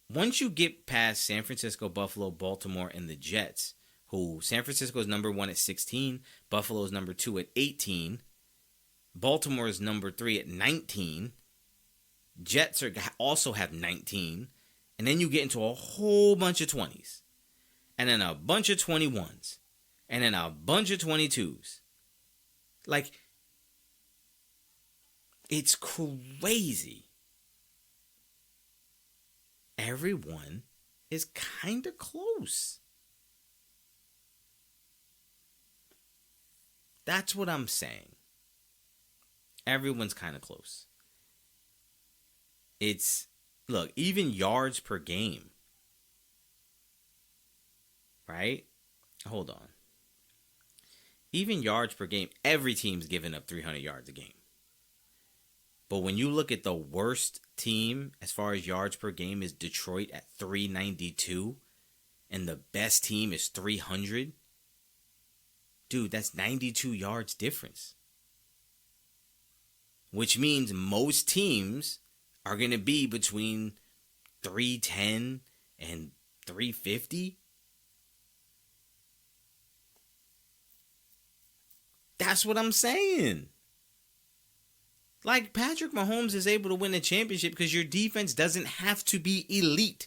once you get past San Francisco, Buffalo, Baltimore, and the Jets, who San Francisco is number 1 at 16, Buffalo is number 2 at 18, Baltimore is number 3 at 19, Jets also have 19, and then you get into a whole bunch of 20s, and then a bunch of 21s, and then a bunch of 22s. Like, it's crazy. Everyone is kind of close. That's what I'm saying. Everyone's kind of close. Look, even yards per game. Right? Hold on. Even yards per game, every team's giving up 300 yards a game. But when you look at the worst team as far as yards per game is Detroit at 392, and the best team is 300, dude, that's 92 yards difference. Which means most teams are going to be between 310 and 350. That's what I'm saying. Like, Patrick Mahomes is able to win a championship because your defense doesn't have to be elite.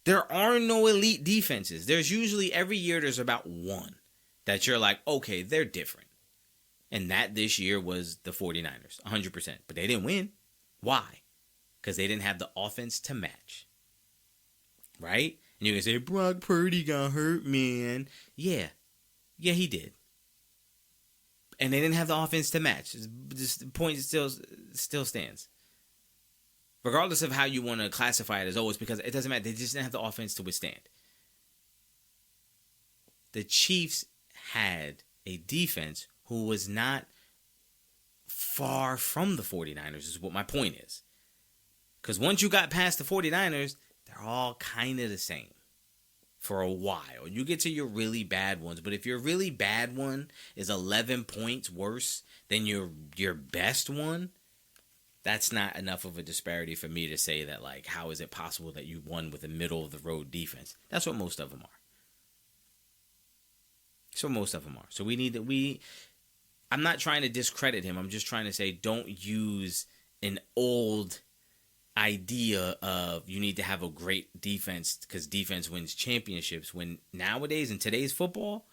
There are no elite defenses. There's usually, every year, there's about one that you're like, okay, they're different. And that this year was the 49ers, 100%. But they didn't win. Why? Because they didn't have the offense to match. Right? And you're going to say, Brock Purdy got hurt, man. Yeah. Yeah, he did. And they didn't have the offense to match. The point still stands. Regardless of how you want to classify it as always, because it doesn't matter. They just didn't have the offense to withstand. The Chiefs had a defense who was not far from the 49ers, is what my point is. Because once you got past the 49ers, they're all kind of the same for a while. You get to your really bad ones, but if your really bad one is 11 points worse than your best one, that's not enough of a disparity for me to say that, like, how is it possible that you won with a middle of the road defense? That's what most of them are. So most of them are. So I'm not trying to discredit him. I'm just trying to say, don't use an old idea of you need to have a great defense because defense wins championships, when nowadays in today's football,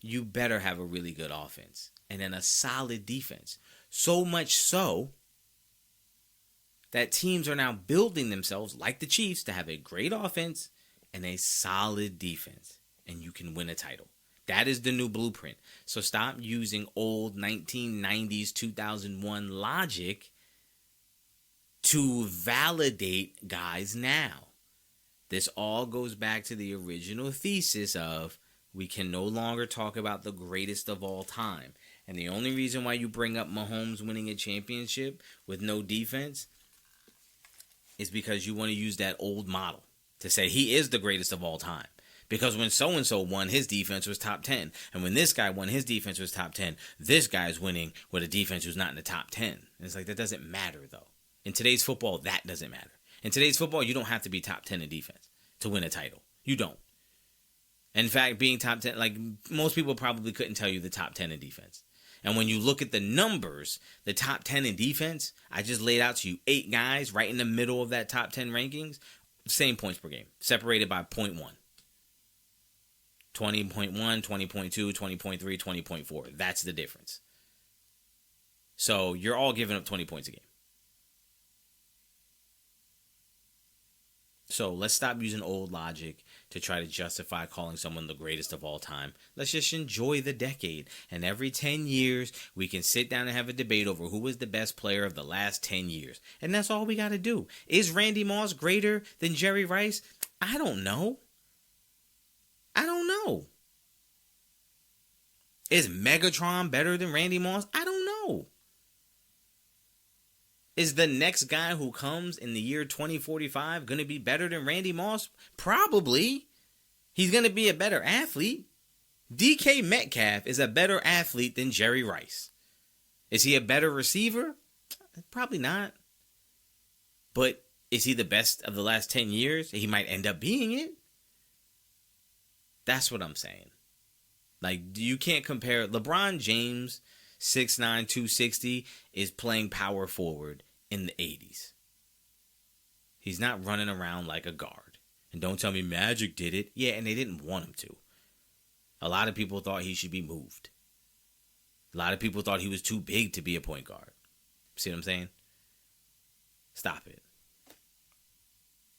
you better have a really good offense and then a solid defense. So much so that teams are now building themselves, like the Chiefs, to have a great offense and a solid defense, and you can win a title. That is the new blueprint. So stop using old 1990s, 2001 logic to validate guys now. This all goes back to the original thesis of we can no longer talk about the greatest of all time. And the only reason why you bring up Mahomes winning a championship with no defense is because you want to use that old model to say he is the greatest of all time. Because when so-and-so won, his defense was top 10. And when this guy won, his defense was top 10. This guy's winning with a defense who's not in the top 10. And it's like, that doesn't matter, though. In today's football, that doesn't matter. In today's football, you don't have to be top 10 in defense to win a title. You don't. In fact, being top 10, like, most people probably couldn't tell you the top 10 in defense. And when you look at the numbers, the top 10 in defense, I just laid out to you 8 guys right in the middle of that top 10 rankings, same points per game, separated by 0.1. 20.1, 20.2, 20.3, 20.4. That's the difference. So you're all giving up 20 points a game. So let's stop using old logic to try to justify calling someone the greatest of all time. Let's just enjoy the decade. And every 10 years, we can sit down and have a debate over who was the best player of the last 10 years. And that's all we got to do. Is Randy Moss greater than Jerry Rice? I don't know. Is Megatron better than Randy Moss? I don't know. Is the next guy who comes in the year 2045 going to be better than Randy Moss? Probably. He's going to be a better athlete. DK Metcalf is a better athlete than Jerry Rice. Is he a better receiver? Probably not. But is he the best of the last 10 years? He might end up being it. That's what I'm saying. Like, you can't compare. LeBron James, 6'9", 260, is playing power forward in the 80s. He's not running around like a guard. And don't tell me Magic did it. Yeah, and they didn't want him to. A lot of people thought he should be moved. A lot of people thought he was too big to be a point guard. See what I'm saying? Stop it.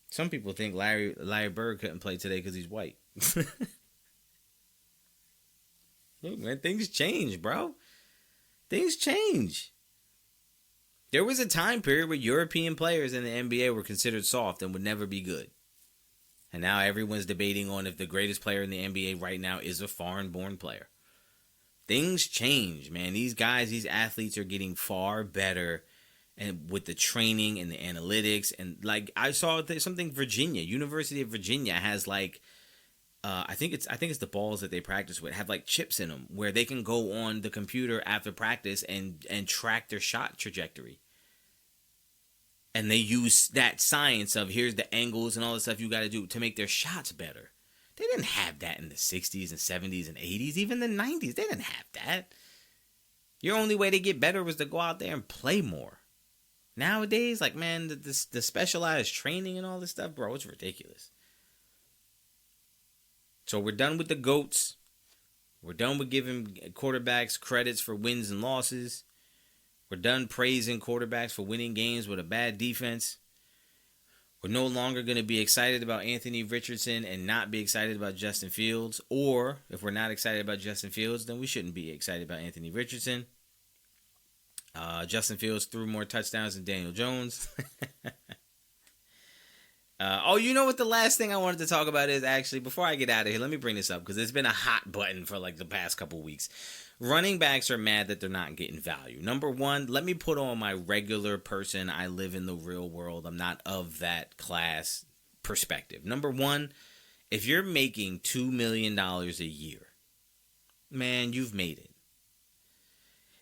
Some people think Larry Bird couldn't play today because he's white. Look, man, things change, bro. Things change. There was a time period where European players in the NBA were considered soft and would never be good. And now everyone's debating on if the greatest player in the NBA right now is a foreign-born player. Things change, man. These guys, these athletes are getting far better, and with the training and the analytics. And, like, I saw something University of Virginia has, like, I think it's the balls that they practice with have like chips in them where they can go on the computer after practice and track their shot trajectory. And they use that science of here's the angles and all the stuff you got to do to make their shots better. They didn't have that in the 60s and 70s and 80s, even the 90s. They didn't have that. Your only way to get better was to go out there and play more. Nowadays, like, man, the specialized training and all this stuff, bro, it's ridiculous. So we're done with the GOATs. We're done with giving quarterbacks credits for wins and losses. We're done praising quarterbacks for winning games with a bad defense. We're no longer going to be excited about Anthony Richardson and not be excited about Justin Fields. Or if we're not excited about Justin Fields, then we shouldn't be excited about Anthony Richardson. Justin Fields threw more touchdowns than Daniel Jones. You know what the last thing I wanted to talk about is, actually, before I get out of here, let me bring this up because it's been a hot button for like the past couple weeks. Running backs are mad that they're not getting value. Number one, let me put on my regular person. I live in the real world. I'm not of that class perspective. Number one, if you're making $2 million a year, man, you've made it.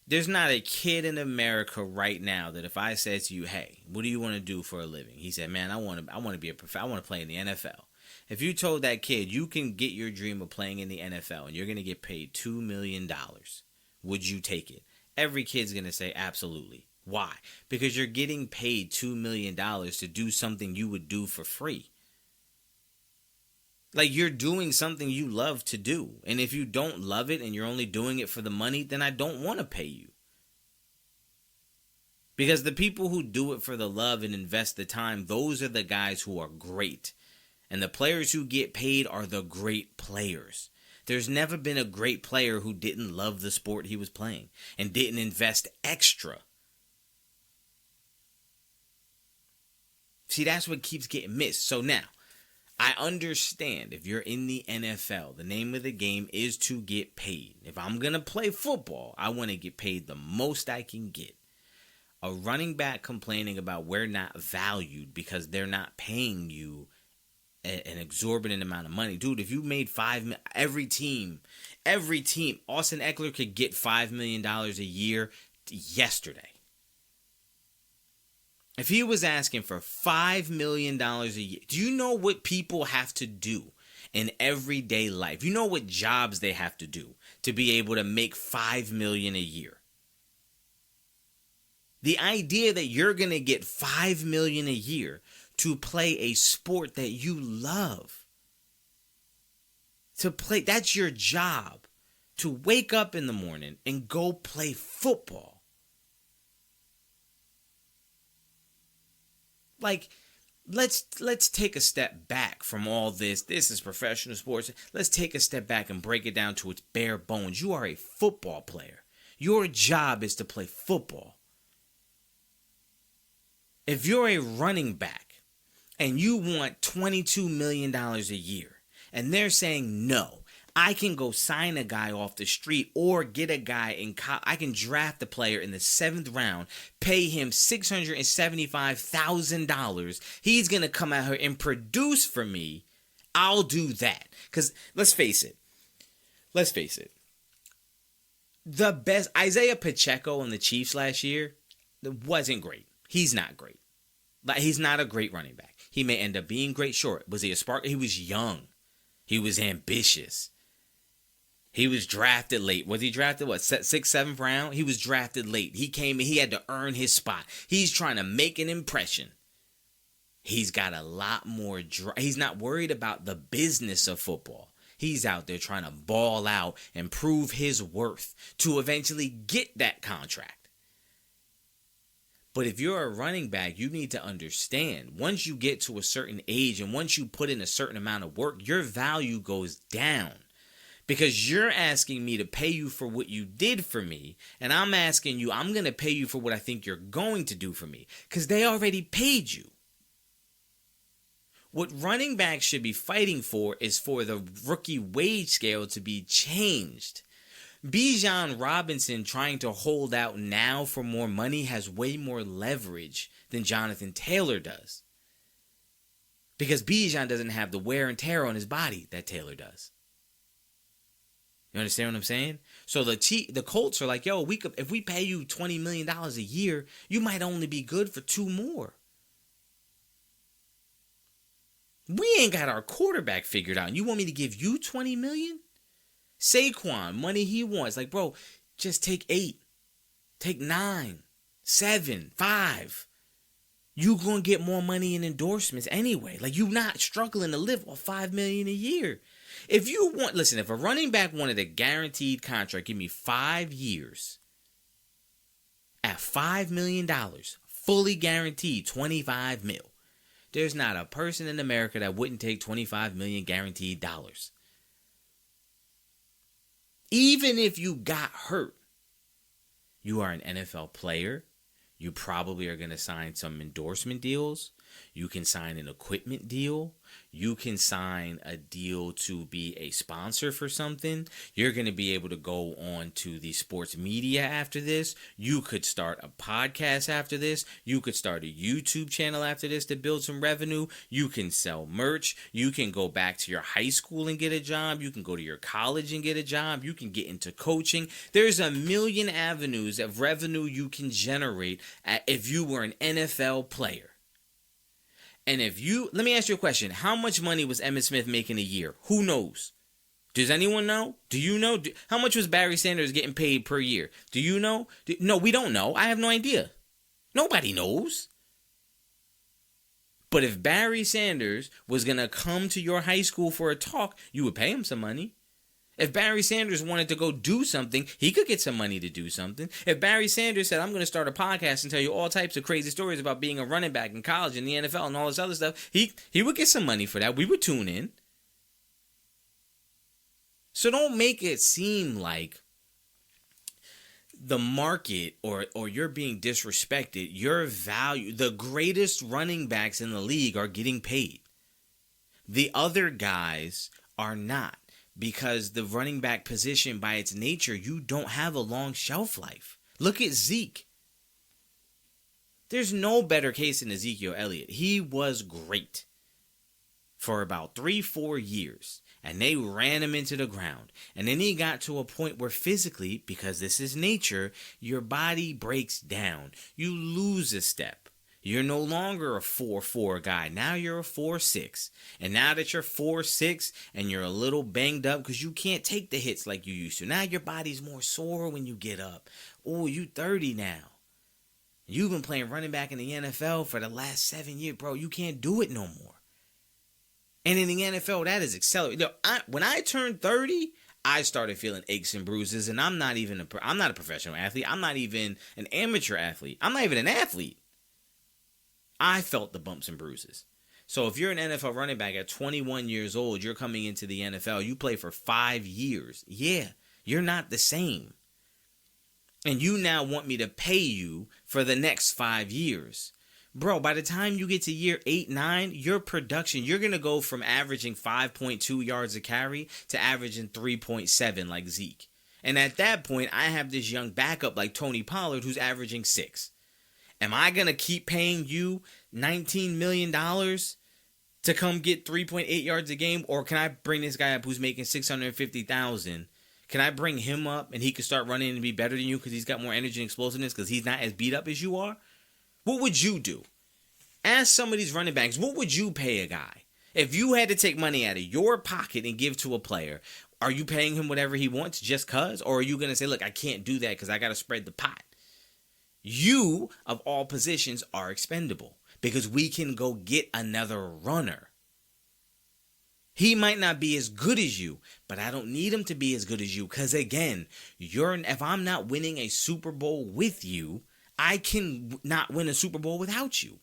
There's not a kid in America right now that if I said to you, hey, what do you want to do for a living? He said, man, I want to be I want to play in the NFL. If you told that kid you can get your dream of playing in the NFL and you're going to get paid $2 million, would you take it? Every kid's going to say absolutely. Why? Because you're getting paid $2 million to do something you would do for free. Like, you're doing something you love to do. And if you don't love it and you're only doing it for the money, then I don't want to pay you. Because the people who do it for the love and invest the time, those are the guys who are great. And the players who get paid are the great players. There's never been a great player who didn't love the sport he was playing and didn't invest extra. See, that's what keeps getting missed. So now, I understand if you're in the NFL, the name of the game is to get paid. If I'm going to play football, I want to get paid the most I can get. A running back complaining about we're not valued because they're not paying you an exorbitant amount of money. Dude, if you made every team, Austin Eckler could get $5 million a year yesterday. If he was asking for $5 million a year, do you know what people have to do in everyday life? You know what jobs they have to do to be able to make $5 million a year? The idea that you're going to get $5 million a year to play a sport that you love, that's your job, to wake up in the morning and go play football. Like, let's take a step back from all this. This is professional sports. Let's take a step back and break it down to its bare bones. You are a football player. Your job is to play football. If you're a running back and you want $22 million a year and they're saying no, I can go sign a guy off the street or get a guy I can draft a player in the 7th round, pay him $675,000. He's going to come out here and produce for me. I'll do that. Because let's face it. The best, Isaiah Pacheco on the Chiefs last year wasn't great. He's not great. Like, he's not a great running back. He may end up being great. Sure. Was he a spark? He was young. He was ambitious. He was drafted late. Was he drafted, 6th, 7th round? He was drafted late. He came in. He had to earn his spot. He's trying to make an impression. He's got a lot more he's not worried about the business of football. He's out there trying to ball out and prove his worth to eventually get that contract. But if you're a running back, you need to understand, once you get to a certain age and once you put in a certain amount of work, your value goes down. Because you're asking me to pay you for what you did for me, and I'm asking you, I'm going to pay you for what I think you're going to do for me, because they already paid you. What running backs should be fighting for is for the rookie wage scale to be changed. Bijan Robinson trying to hold out now for more money has way more leverage than Jonathan Taylor does. Because Bijan doesn't have the wear and tear on his body that Taylor does. You understand what I'm saying? So the Colts are like, yo, if we pay you $20 million a year, you might only be good for 2 more. We ain't got our quarterback figured out. You want me to give you $20 million? Saquon, money he wants. Like, bro, just take 8. Take 9, 7, 5. You gonna get more money in endorsements anyway. Like, you not struggling to live off $5 million a year. If you want, listen, if a running back wanted a guaranteed contract, give me 5 years at $5 million, fully guaranteed, 25 mil. There's not a person in America that wouldn't take 25 million guaranteed dollars. Even if you got hurt, you are an NFL player. You probably are going to sign some endorsement deals. You can sign an equipment deal. You can sign a deal to be a sponsor for something. You're going to be able to go on to the sports media after this. You could start a podcast after this. You could start a YouTube channel after this to build some revenue. You can sell merch. You can go back to your high school and get a job. You can go to your college and get a job. You can get into coaching. There's a million avenues of revenue you can generate if you were an NFL player. And let me ask you a question. How much money was Emmitt Smith making a year? Who knows? Does anyone know? Do you know? How much was Barry Sanders getting paid per year? Do you know? No, we don't know. I have no idea. Nobody knows. But if Barry Sanders was going to come to your high school for a talk, you would pay him some money. If Barry Sanders wanted to go do something, he could get some money to do something. If Barry Sanders said, I'm going to start a podcast and tell you all types of crazy stories about being a running back in college and the NFL and all this other stuff, he would get some money for that. We would tune in. So don't make it seem like the market or you're being disrespected. Your value, the greatest running backs in the league are getting paid. The other guys are not. Because the running back position, by its nature, you don't have a long shelf life. Look at Zeke. There's no better case than Ezekiel Elliott. He was great for about 3-4 years. And they ran him into the ground. And then he got to a point where physically, because this is nature, your body breaks down. You lose a step. You're no longer a 4'4" guy. Now you're a 4'6". And now that you're 4'6" and you're a little banged up because you can't take the hits like you used to. Now your body's more sore when you get up. Oh, you 30 now. You've been playing running back in the NFL for the last 7 years. Bro, you can't do it no more. And in the NFL, that is accelerated. When I turned 30, I started feeling aches and bruises. And I'm not a professional athlete. I'm not even an amateur athlete. I'm not even an athlete. I felt the bumps and bruises. So if you're an NFL running back at 21 years old, you're coming into the NFL, you play for 5 years. Yeah, you're not the same. And you now want me to pay you for the next 5 years. Bro, by the time you get to year 8, 9, your production, you're going to go from averaging 5.2 yards a carry to averaging 3.7 like Zeke. And at that point, I have this young backup like Tony Pollard who's averaging 6. Am I going to keep paying you $19 million to come get 3.8 yards a game? Or can I bring this guy up who's making $650,000? Can I bring him up and he can start running and be better than you because he's got more energy and explosiveness because he's not as beat up as you are? What would you do? Ask some of these running backs, what would you pay a guy? If you had to take money out of your pocket and give to a player, are you paying him whatever he wants just because? Or are you going to say, look, I can't do that because I got to spread the pot? You, of all positions, are expendable because we can go get another runner. He might not be as good as you, but I don't need him to be as good as you because, again, if I'm not winning a Super Bowl with you, I can not win a Super Bowl without you.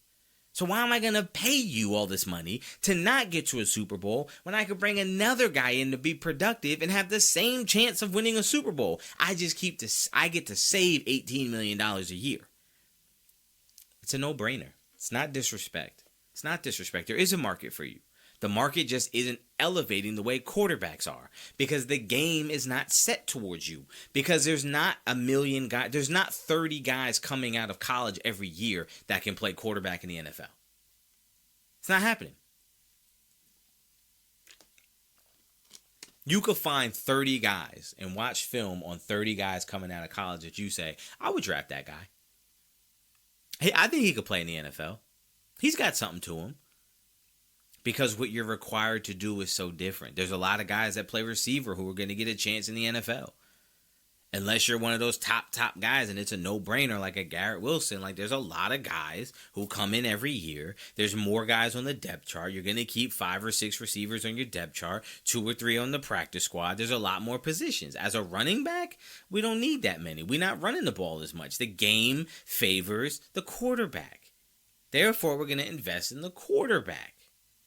So why am I going to pay you all this money to not get to a Super Bowl when I could bring another guy in to be productive and have the same chance of winning a Super Bowl? I get to save $18 million a year. It's a no-brainer. It's not disrespect. It's not disrespect. There is a market for you. The market just isn't elevating the way quarterbacks are because the game is not set towards you because there's not a million guys. There's not 30 guys coming out of college every year that can play quarterback in the NFL. It's not happening. You could find 30 guys and watch film on 30 guys coming out of college that you say, I would draft that guy. Hey, I think he could play in the NFL. He's got something to him. because what you're required to do is so different. There's a lot of guys that play receiver who are going to get a chance in the NFL. Unless you're one of those top guys and it's a no-brainer like a Garrett Wilson. Like, there's a lot of guys who come in every year. There's more guys on the depth chart. You're going to keep 5 or 6 receivers on your depth chart, 2 or 3 on the practice squad. There's a lot more positions. As a running back, we don't need that many. We're not running the ball as much. The game favors the quarterback. Therefore, we're going to invest in the quarterback.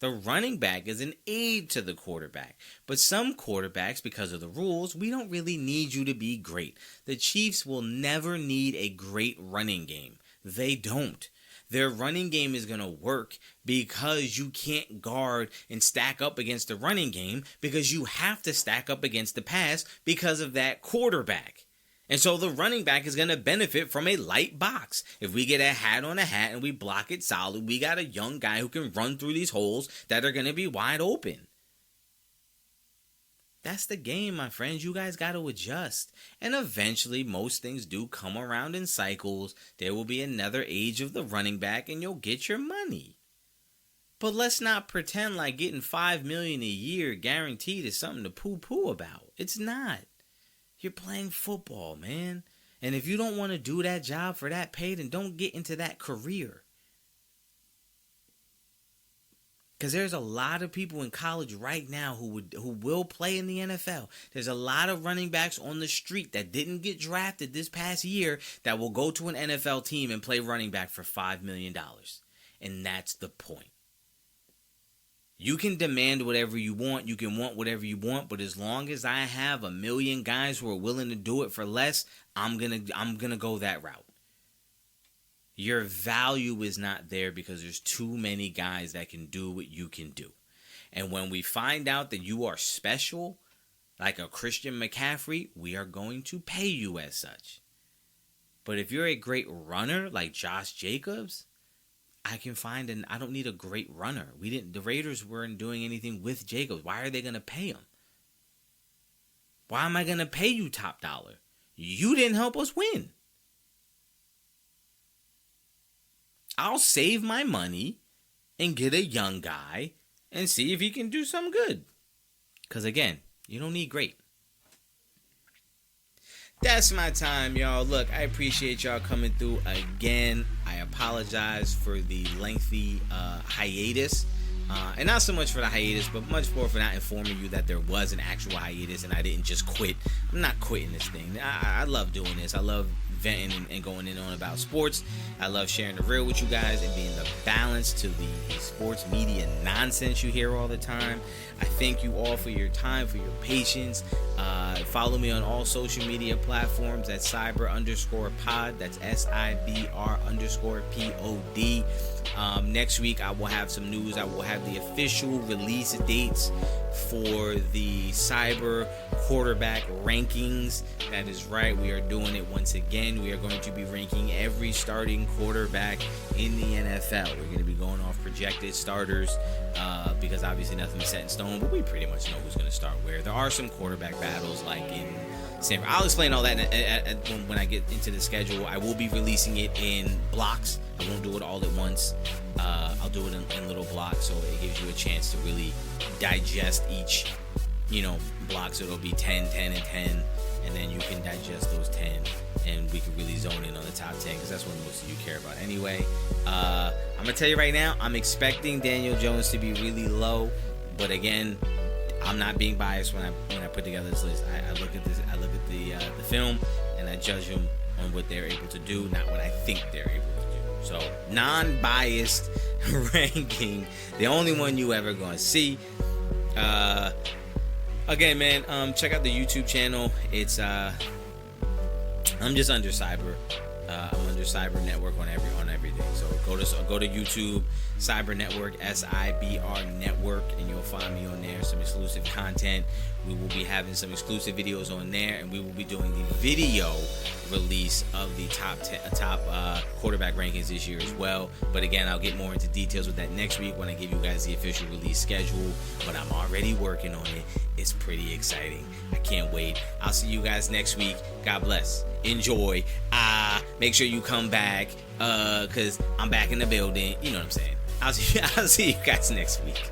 The running back is an aid to the quarterback. But some quarterbacks, because of the rules, we don't really need you to be great. The Chiefs will never need a great running game. They don't. Their running game is going to work because you can't guard and stack up against the running game, because you have to stack up against the pass because of that quarterback. And so the running back is going to benefit from a light box. If we get a hat on a hat and we block it solid, we got a young guy who can run through these holes that are going to be wide open. That's the game, my friends. You guys got to adjust. And eventually, most things do come around in cycles. There will be another age of the running back and you'll get your money. But let's not pretend like getting $5 million a year guaranteed is something to poo-poo about. It's not. You're playing football, man. And if you don't want to do that job for that pay, then don't get into that career. Because there's a lot of people in college right now who will play in the NFL. There's a lot of running backs on the street that didn't get drafted this past year that will go to an NFL team and play running back for $5 million. And that's the point. You can demand whatever you want. You can want whatever you want. But as long as I have a million guys who are willing to do it for less, I'm gonna go that route. Your value is not there because there's too many guys that can do what you can do. And when we find out that you are special, like a Christian McCaffrey, we are going to pay you as such. But if you're a great runner like Josh Jacobs, I don't need a great runner. The Raiders weren't doing anything with Jacobs. Why are they going to pay him? Why am I going to pay you top dollar? You didn't help us win. I'll save my money and get a young guy and see if he can do something good. Because again, you don't need great. That's my time, y'all. Look, I appreciate y'all coming through again. I apologize for the lengthy hiatus. And not so much for the hiatus, but much more for not informing you that there was an actual hiatus and I didn't just quit. I'm not quitting this thing. I love doing this. I love venting and going in on about sports. I love sharing the real with you guys and being the balance to the sports media nonsense you hear all the time. I thank you all for your time, for your patience. Follow me on all social media platforms at S.I.B.R_pod. That's S.I.B.R_POD. Next week, I will have some news. I will have the official release dates for the S.I.B.R quarterback rankings. That is right. We are doing it once again. We are going to be ranking every starting quarterback in the NFL. We're going to be going off projected starters because obviously nothing's set in stone, but we pretty much know who's going to start where. There are some quarterback battles like in San. I'll explain all that when I get into the schedule. I will be releasing it in blocks. I won't do it all at once. I'll do it in little blocks, so it gives you a chance to really digest each, block. So it'll be 10, 10, and 10, and then you can digest those 10, and we can really zone in on the top 10 because that's what most of you care about anyway. I'm gonna tell you right now, I'm expecting Daniel Jones to be really low, but again, I'm not being biased when I put together this list. I look at the film and I judge them on what they're able to do, not what I think they're able to do. So non-biased ranking, the only one you ever gonna see. Again, man, check out the YouTube channel. It's I'm just under S.I.B.R. I'm under S.I.B.R Network on everything. So go to YouTube, S.I.B.R Network, S.I.B.R Network, and you'll find me on there. Some exclusive content. We will be having some exclusive videos on there, and we will be doing the video release of the top quarterback rankings this year as well. But again, I'll get more into details with that next week when I give you guys the official release schedule. But I'm already working on it. It's pretty exciting. I can't wait. I'll see you guys next week. God bless. Enjoy. Make sure you come back because I'm back in the building. You know what I'm saying. I'll see you guys next week.